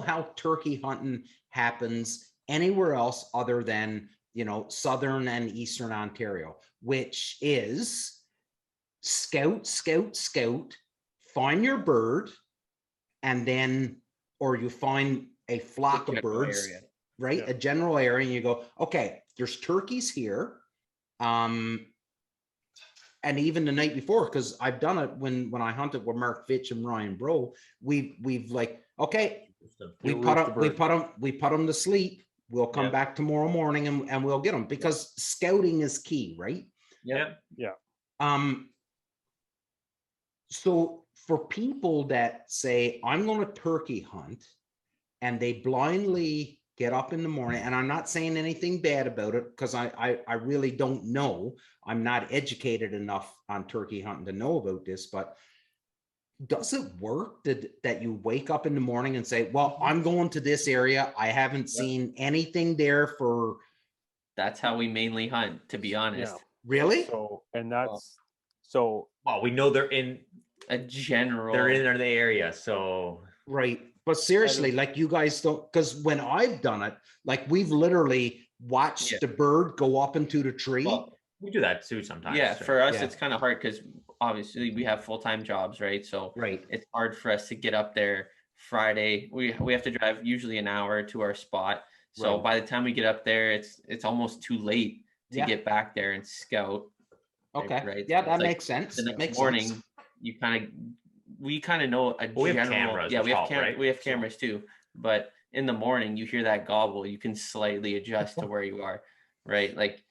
how turkey hunting happens anywhere else other than, Southern and Eastern Ontario, which is scout, find your bird, and then, or you find a flock of birds, right? Yeah. A general area, and you go, okay, there's turkeys here. And even the night before, because I've done it when I hunted with Mark Fitch and Ryan Bro, we've like, okay, we put them to sleep. We'll come back tomorrow morning and we'll get them, because scouting is key, right? Yeah. So for people that say, I'm going to turkey hunt, and they blindly get up in the morning, and I'm not saying anything bad about it, because I really don't know. I'm not educated enough on turkey hunting to know about this, but does it work that you wake up in the morning and say, well, I'm going to this area, I haven't seen anything there for... That's how we mainly hunt, to be honest. Yeah. Really? Well, we know they're in a general... They're in the area, so... Right. But seriously, like, you guys don't... Because when I've done it, like, we've literally watched the bird go up into the tree. Well, we do that too sometimes. Yeah, for us, it's kind of hard because obviously we have full-time jobs, right? So it's hard for us to get up there Friday. We have to drive usually an hour to our spot. So by the time we get up there, it's almost too late to get back there and scout. Okay. Right. Yeah, that makes sense. The next morning, we kind of know a general. We have cameras. Yeah, we have cameras too. But in the morning, you hear that gobble, you can slightly adjust to where you are, right? Like,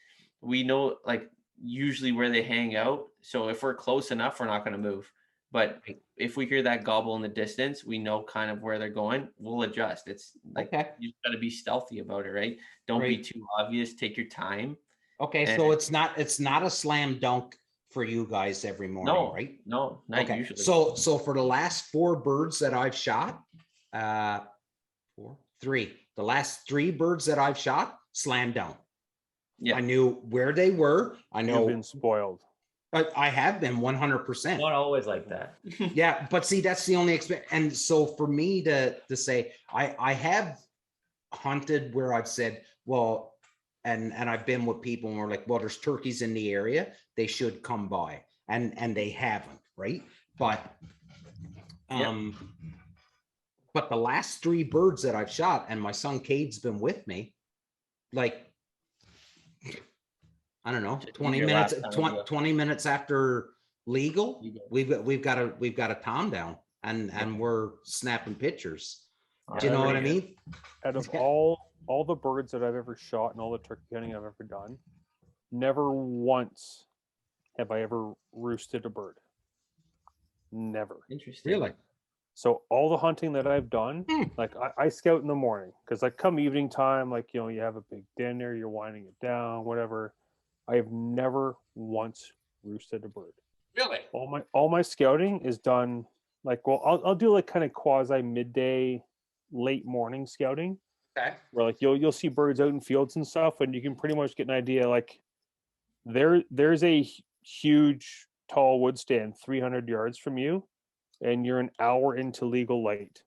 we know, like, usually where they hang out. So if we're close enough, we're not going to move. But if we hear that gobble in the distance, we know kind of where they're going. We'll adjust. It's like, you got to be stealthy about it, right? Don't be too obvious. Take your time. Okay, so it's not a slam dunk for you guys every morning, No, right? no, not Okay. usually. So for the last 4 birds that I've shot, three. The last 3 birds that I've shot slammed down. Yeah. I knew where they were. I You've know been spoiled. I have been 100%. Not always like that. Yeah, but see, that's the only experience. And so for me to say, I have hunted where I've said, well, and I've been with people and we're like, well, there's turkeys in the area, they should come by, and they haven't, right? But but the last 3 birds that I've shot, and my son Cade's been with me, like, I don't know, 20 minutes, 20 minutes after legal, we've got a tom down, and we're snapping pictures. Do you know what I mean? Out of all the birds that I've ever shot and all the turkey hunting I've ever done, never once have I ever roosted a bird. Never. Interesting. Really? So all the hunting that I've done, like I scout in the morning, because like come evening time, like, you know, you have a big dinner, you're winding it down, whatever. I have never once roosted a bird. Really? All my scouting is done like, well, I'll do like kind of quasi midday, late morning scouting. Okay. Where like you'll see birds out in fields and stuff, and you can pretty much get an idea. Like there's a huge tall wood stand 300 yards from you, and you're an hour into legal light.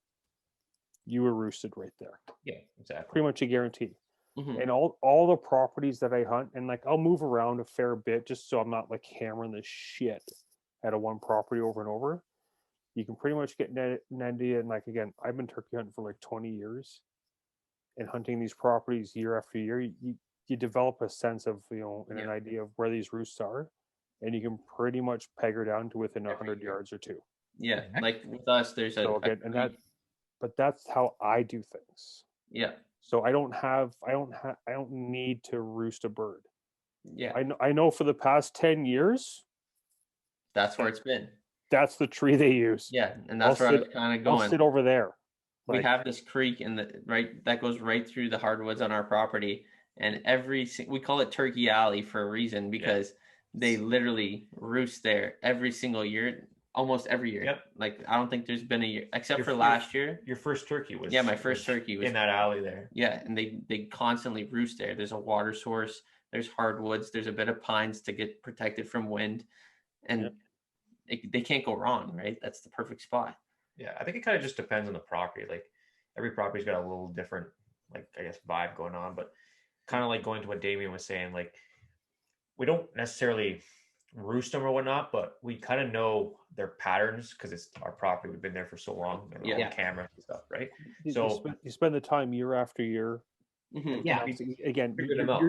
You were roosted right there. Yeah, exactly. Pretty much a guarantee. Mhm. And all the properties that I hunt, and like I'll move around a fair bit just so I'm not like hammering the shit out of one property over and over. You can pretty much get an idea. And like, again, I've been turkey hunting for like 20 years and hunting these properties year after year. You develop a sense of, you know, and an idea of where these roosts are, and you can pretty much peg her down to within 100 yards or 2. Yeah, like with us, there's So again, but that's how I do things. yeah. So I don't need to roost a bird. Yeah, I know for the past 10 years, that's where it's been. that's the tree they use. Yeah, and that's where I was kind of I'll going. sit over there. We Like, have this creek in the right that goes right through the hardwoods on our property, and we call it Turkey Alley for a reason, because they literally roost there every single year, almost every year. Yep. Like I don't think there's been a year except Your for first- last year. Your first turkey was My first turkey was in that alley there. Yeah, and they constantly roost there. There's a water source, there's hardwoods, there's a bit of pines to get protected from wind, and they can't go wrong, right? That's the perfect spot. Yeah, I think it kind of just depends on the property. Like every property's got a little different, like I guess, vibe going on. But kind of like going to what Damien was saying, like we don't necessarily roost them or whatnot, but we kind of know their patterns because it's our property. We've been there for so long. They're on camera and stuff, right? So you spend the time year after year. Mhm. Yeah. Again, Figure them out,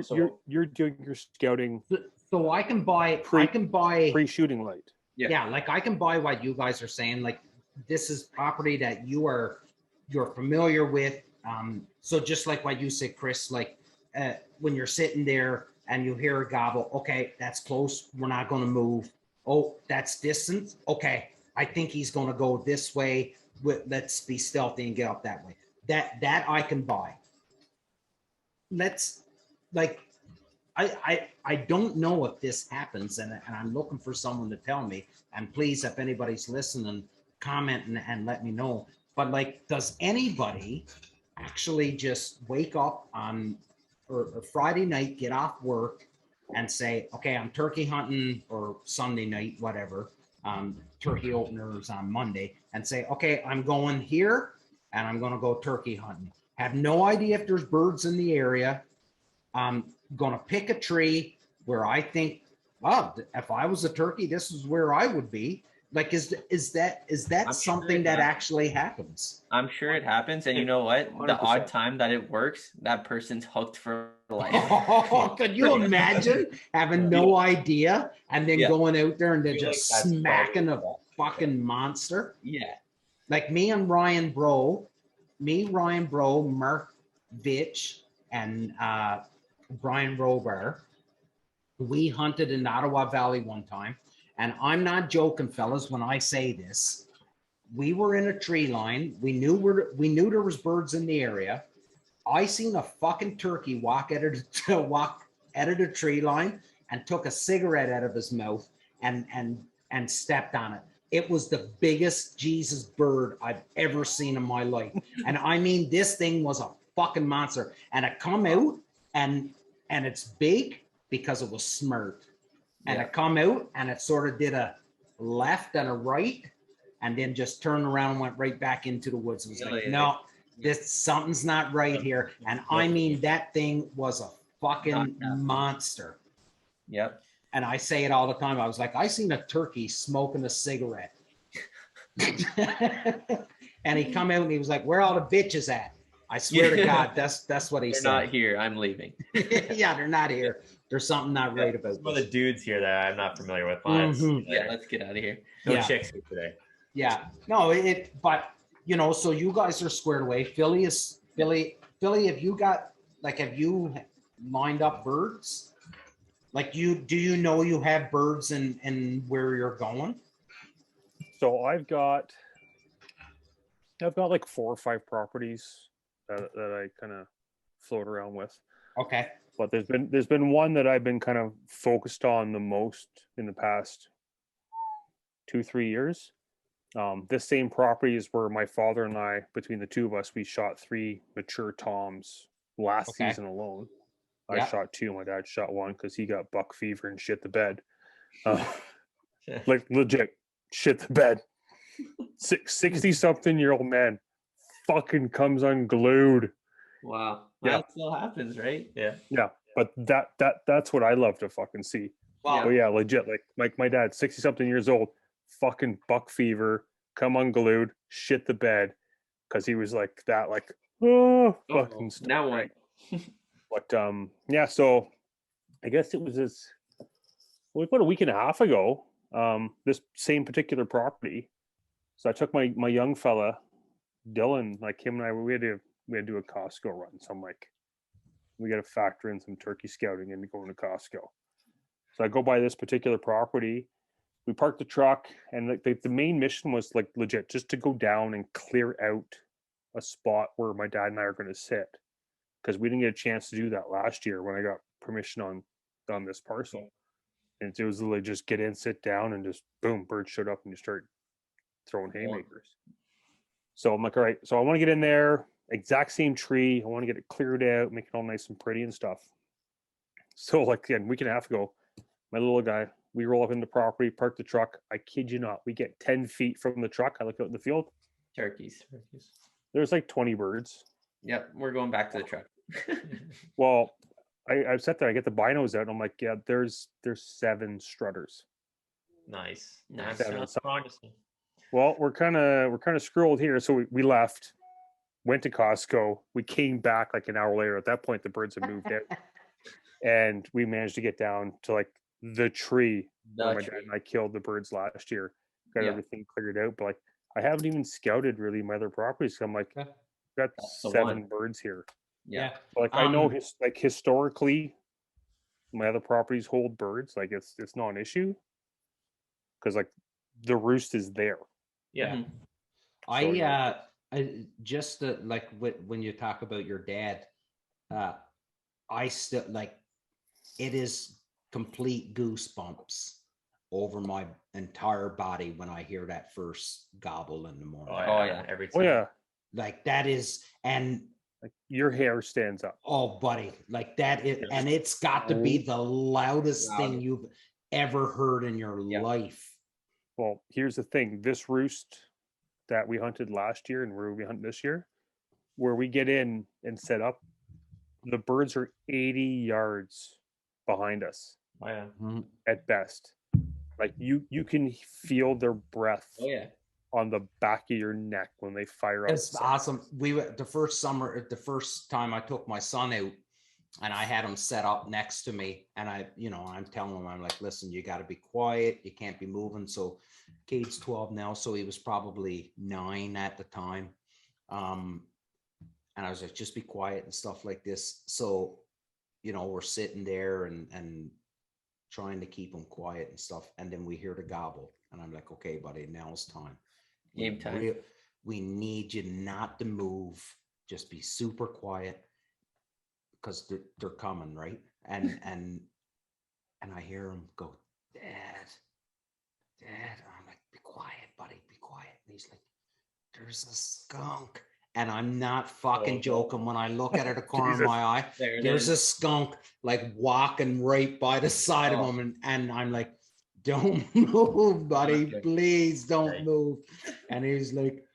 you're doing your scouting So I can buy pre-shooting light. yeah, like I can buy what you guys are saying. Like this is property that you're familiar with. So just like what you said, Chris, like when you're sitting there and you hear a gobble, okay, that's close. We're not going to move. Oh, that's distance. Okay, I think he's going to go this way. Let's be stealthy and get up that way. That I can buy. Let's like, I don't know if this happens, and I'm looking for someone to tell me. And please, if anybody's listening, comment and let me know. But like, does anybody actually just wake up on or Friday night, get off work and say, okay, I'm turkey hunting, or Sunday night, whatever, turkey openers on Monday, and say, okay, I'm going here and I'm going to go turkey hunting. Have no idea if there's birds in the area. I'm going to pick a tree where I think, wow, if I was a turkey, this is where I would be. Like, is that something that actually happens? I'm sure it happens, and you know what? The 100%. odd time that it works, that person's hooked for life. Oh, could you imagine having no idea and then going out there and they're just like that's smacking a fucking monster? Yeah. Like me and Ryan Bro, Mark Vitch, and Brian Robar, we hunted in Ottawa Valley one time. And I'm not joking, fellas, when I say this. We were in a tree line. We knew there was birds in the area. I seen a fucking turkey walk out of the tree line and took a cigarette out of his mouth and stepped on it. It was the biggest Jesus bird I've ever seen in my life. And I mean, this thing was a fucking monster. And it come out and it's big because it was smirked. And it come out and it sort of did a left and a right and then just turned around and went right back into the woods. It was like, no, this something's not right here. And I mean, that thing was a fucking monster. Yep. And I say it all the time. I was like, I seen a turkey smoking a cigarette. And he come out and he was like, where are all the bitches at? I swear to God, that's what he said. They're not here. I'm leaving. Yeah, they're not here. There's something not right about some of the dudes here that I'm not familiar with. Yeah, let's get out of here. No chicks here today. Yeah, no, but you know, so you guys are squared away. Philly, have you lined up birds? Like do you know you have birds in where you're going? So I've got like 4 or 5 properties that I kind of float around with. Okay. But there's been one that I've been kind of focused on the most in the past 2-3 years. This same property is where my father and I, between the two of us, we shot 3 mature toms last season alone. I shot 2. My dad shot 1 because he got buck fever and shit the bed. Like legit shit the bed. 60-something-year-old man fucking comes unglued. Wow. Yeah. That still happens, right? Yeah. Yeah. But that's what I love to fucking see. Wow. But yeah, legit. Like my dad, 60-something years old, fucking buck fever, come unglued, shit the bed, because he was like that, like fucking stuff. Now what? But yeah, so I guess it was about a week and a half ago, this same particular property. So I took my young fella, Dylan, like him and I, we had to do a Costco run. So I'm like, we got to factor in some turkey scouting into going to Costco. So I go by this particular property. We parked the truck, and the main mission was like legit just to go down and clear out a spot where my dad and I are going to sit, because we didn't get a chance to do that last year when I got permission on this parcel. And it was literally just get in, sit down, and just boom, birds showed up and you start throwing haymakers. So I'm like, all right, so I want to get in there, exact same tree. I want to get it cleared out, make it all nice and pretty and stuff. So like again, week and a half ago, my little guy, we roll up in the property, park the truck. I kid you not, we get 10 feet from the truck. I look out in the field. Turkeys. There's like 20 birds. Yep, we're going back to the truck. Well, I sat there, I get the binos out, and I'm like, yeah, there's 7 strutters. Nice. Nice. Promising. Well, we're kind of scrolled here, so we left, went to Costco. We came back like an hour later. At that point, the birds had moved out, and we managed to get down to like the tree where my dad and I killed the birds last year. Got everything cleared out, but like I haven't even scouted really my other properties. So I'm like, got 7 birds here. Yeah. But like I know historically, my other properties hold birds. Like it's not an issue because like the roost is there. Yeah. I just like when you talk about your dad, I still like it is complete goosebumps over my entire body when I hear that first gobble in the morning. Oh yeah, every time. Oh yeah, like that is, and like your hair stands up. Oh, buddy, like that is, and it's got to be the loudest thing you've ever heard in your life. Well, here's the thing: this roost that we hunted last year and where we hunt this year, where we get in and set up, the birds are 80 yards behind us. Oh yeah. At best. Like you can feel their breath on the back of your neck when they fire up. It's awesome. We went the first time I took my son out and I had him set up next to me, and I'm telling him, I'm like, listen, you got to be quiet. You can't be moving. So Cade's 12 now. So he was probably 9 at the time. And I was like, just be quiet and stuff like this. So, we're sitting there and trying to keep him quiet and stuff. And then we hear the gobble. And I'm like, okay, buddy, now's time. Game time. We need you not to move. Just be super quiet because they're coming, right? And I hear him go, Dad. Dad, I'm like, be quiet, buddy, be quiet. And he's like, there's a skunk. And I'm not fucking joking. When I look at it, the corner of my eye, there's a skunk like walking right by the side of him. And I'm like, don't move, buddy. Please don't move. And he's like,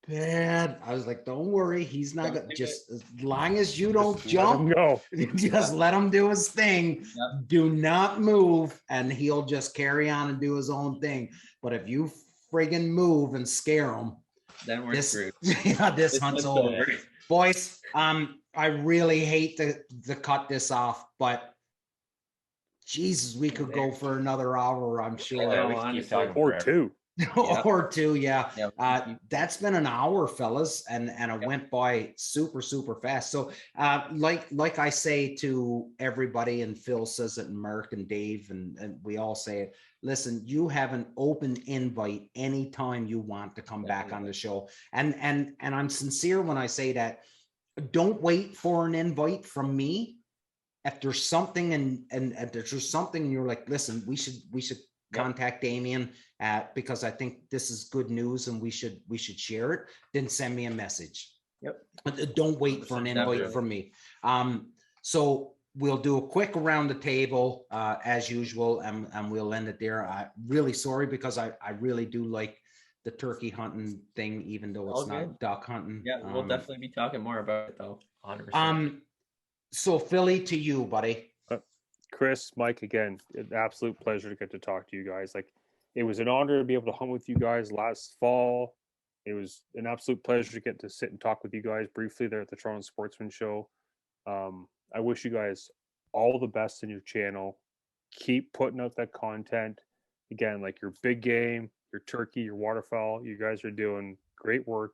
Dad. I was like, don't worry. He's not going to, just as long as you don't jump, just let him do his thing. Yep. Do not move. And he'll just carry on and do his own thing. But if you friggin' move and scare him, then we're screwed. Yeah, this hunt's over. Boys, I really hate to cut this off, but Jesus, we could go for another hour, I'm sure. Or two. Or two, yeah. That's been an hour, fellas, and it went by super, super fast. So like I say to everybody, and Phil says it, and Mark and Dave, and we all say it, listen, you have an open invite anytime you want to come back on the show. And I'm sincere when I say that. Don't wait for an invite from me. If there's something and if there's something you're like, listen, we should contact Damien because I think this is good news and we should share it, then send me a message. But don't wait for an invite from me. So we'll do a quick around the table as usual, and we'll end it there. I'm really sorry because I really do like the turkey hunting thing, even though it's not duck hunting. Yeah, we'll definitely be talking more about it though. 100%. So Philly, to you, buddy. Chris, Mike, again, an absolute pleasure to get to talk to you guys. Like, it was an honor to be able to hunt with you guys last fall. It was an absolute pleasure to get to sit and talk with you guys briefly there at the Toronto Sportsman Show. I wish you guys all the best in your channel. Keep putting out that content. Again, like your big game, your turkey, your waterfowl, you guys are doing great work.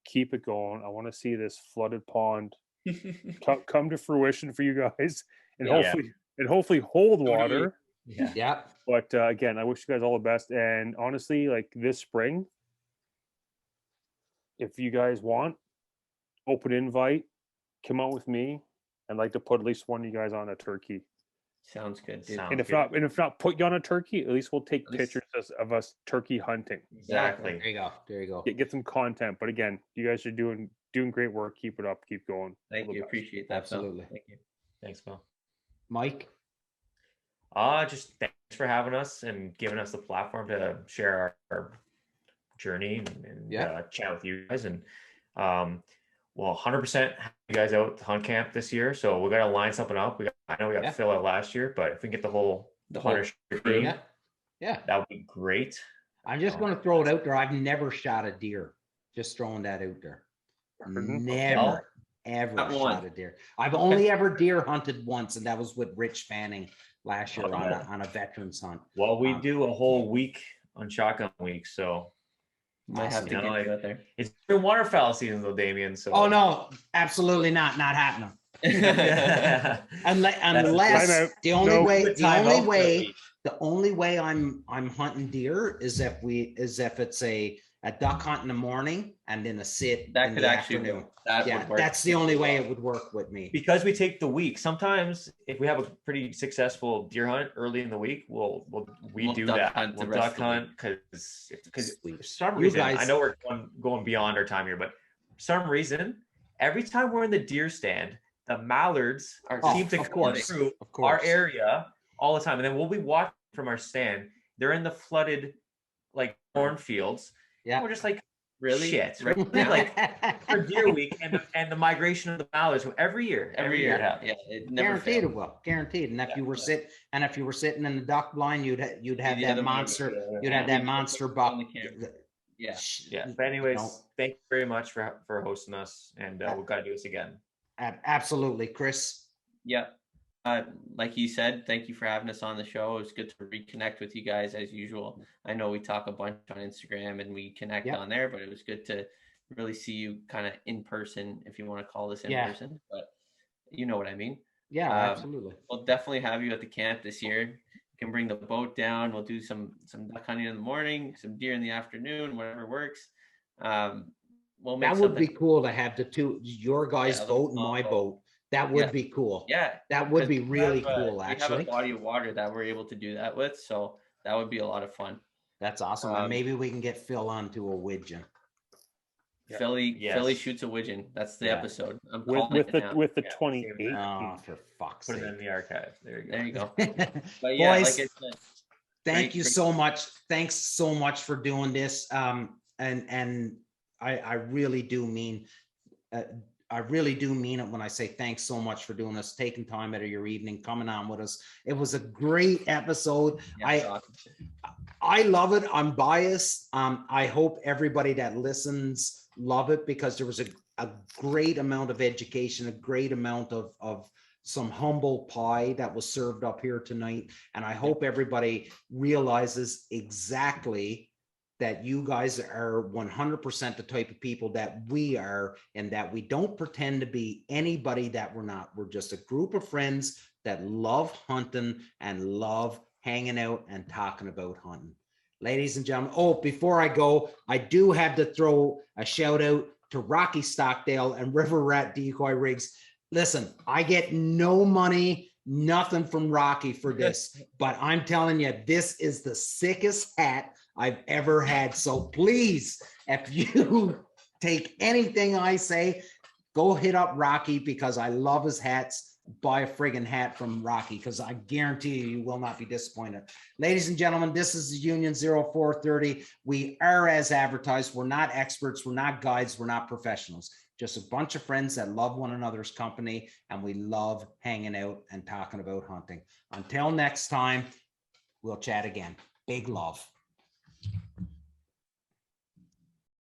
Keep it going. I want to see this flooded pond come to fruition for you guys, and hopefully hold water. Yeah. But again, I wish you guys all the best. And honestly, like this spring, if you guys want, open invite, come out with me. I'd like to put at least one of you guys on a turkey. Sounds good, dude. And if not, put you on a turkey. At least we'll take pictures of us turkey hunting. Exactly. There you go. Get some content. But again, you guys are doing great work. Keep it up. Keep going. Thank you. Appreciate that. Absolutely. Thank you. Thanks, Phil. Mike. Just thanks for having us and giving us the platform to share our journey and chat with you guys. And well, 100% have you guys out to hunt camp this year. So we got to line something up. I know we got Phil out last year, but if we can get the whole team, that would be great. I'm just going to throw it out there. I've never shot a deer. Just throwing that out there. Never, ever shot a deer. I've only ever deer hunted once, and that was with Rich Fanning last year on a veterans hunt. Well, we do a whole week on shotgun week, so might have to get you out there. It's been waterfowl season though, Damien. So no, absolutely not happening. Unless the only way I'm hunting deer is if it's a duck hunt in the morning and then a sit that in could the actually afternoon. Would work. That's the only way it would work with me. Because we take the week. Sometimes if we have a pretty successful deer hunt early in the week, we'll do that. We'll duck hunt because for some reason, I know we're going beyond our time here, but for some reason, every time we're in the deer stand, the mallards seem to come through our area all the time. And then we'll be watching from our stand. They're in the flooded like cornfields. Yeah. We're just like, really? Shit. Right? Like for deer week and the migration of the mallards every year. Yeah. It never guaranteed it will. Guaranteed. And if you were sitting in the duck blind, you'd have that monster. You'd have that monster buck. Yeah. But anyways, thank you very much for hosting us, and we've got to do this again. Absolutely, Chris. Yeah. Like you said, thank you for having us on the show. It was good to reconnect with you guys as usual. I know we talk a bunch on Instagram and we connect on there, but it was good to really see you kind of in person, if you want to call this in person, but you know what I mean? Yeah, absolutely. We'll definitely have you at the camp this year. You can bring the boat down. We'll do some duck hunting in the morning, some deer in the afternoon, whatever works. We'll make that would be cool to have your guys' boat and my boat. That would be cool. Yeah. That would be really cool, actually. We have a body of water that we're able to do that with, so that would be a lot of fun. That's awesome. And maybe we can get Phil onto a widgeon. Philly shoots a widgeon. That's the episode. I'm with the 28. Oh, for fuck's sake. Put it in the archive. There you go. But yeah, Boys, like I said, thank you so much. Thanks so much for doing this. And I really do mean it when I say thanks so much for doing this, taking time out of your evening, coming on with us. It was a great episode. Yeah, I love it. I'm biased. I hope everybody that listens love it, because there was a great amount of education, a great amount of some humble pie that was served up here tonight. And I hope everybody realizes exactly that you guys are 100% the type of people that we are, and that we don't pretend to be anybody that we're not. We're just a group of friends that love hunting and love hanging out and talking about hunting. Ladies and gentlemen, before I go, I do have to throw a shout out to Rocky Stockdale and River Rat Decoy Rigs. Listen, I get no money, nothing from Rocky for this, but I'm telling you, this is the sickest hat I've ever had. So please, if you take anything I say, go hit up Rocky, because I love his hats. Buy a friggin' hat from Rocky, because I guarantee you will not be disappointed. Ladies and gentlemen, this is the Union 0430. We are as advertised. We're not experts. We're not guides. We're not professionals. Just a bunch of friends that love one another's company, and we love hanging out and talking about hunting. Until next time, we'll chat again. Big love.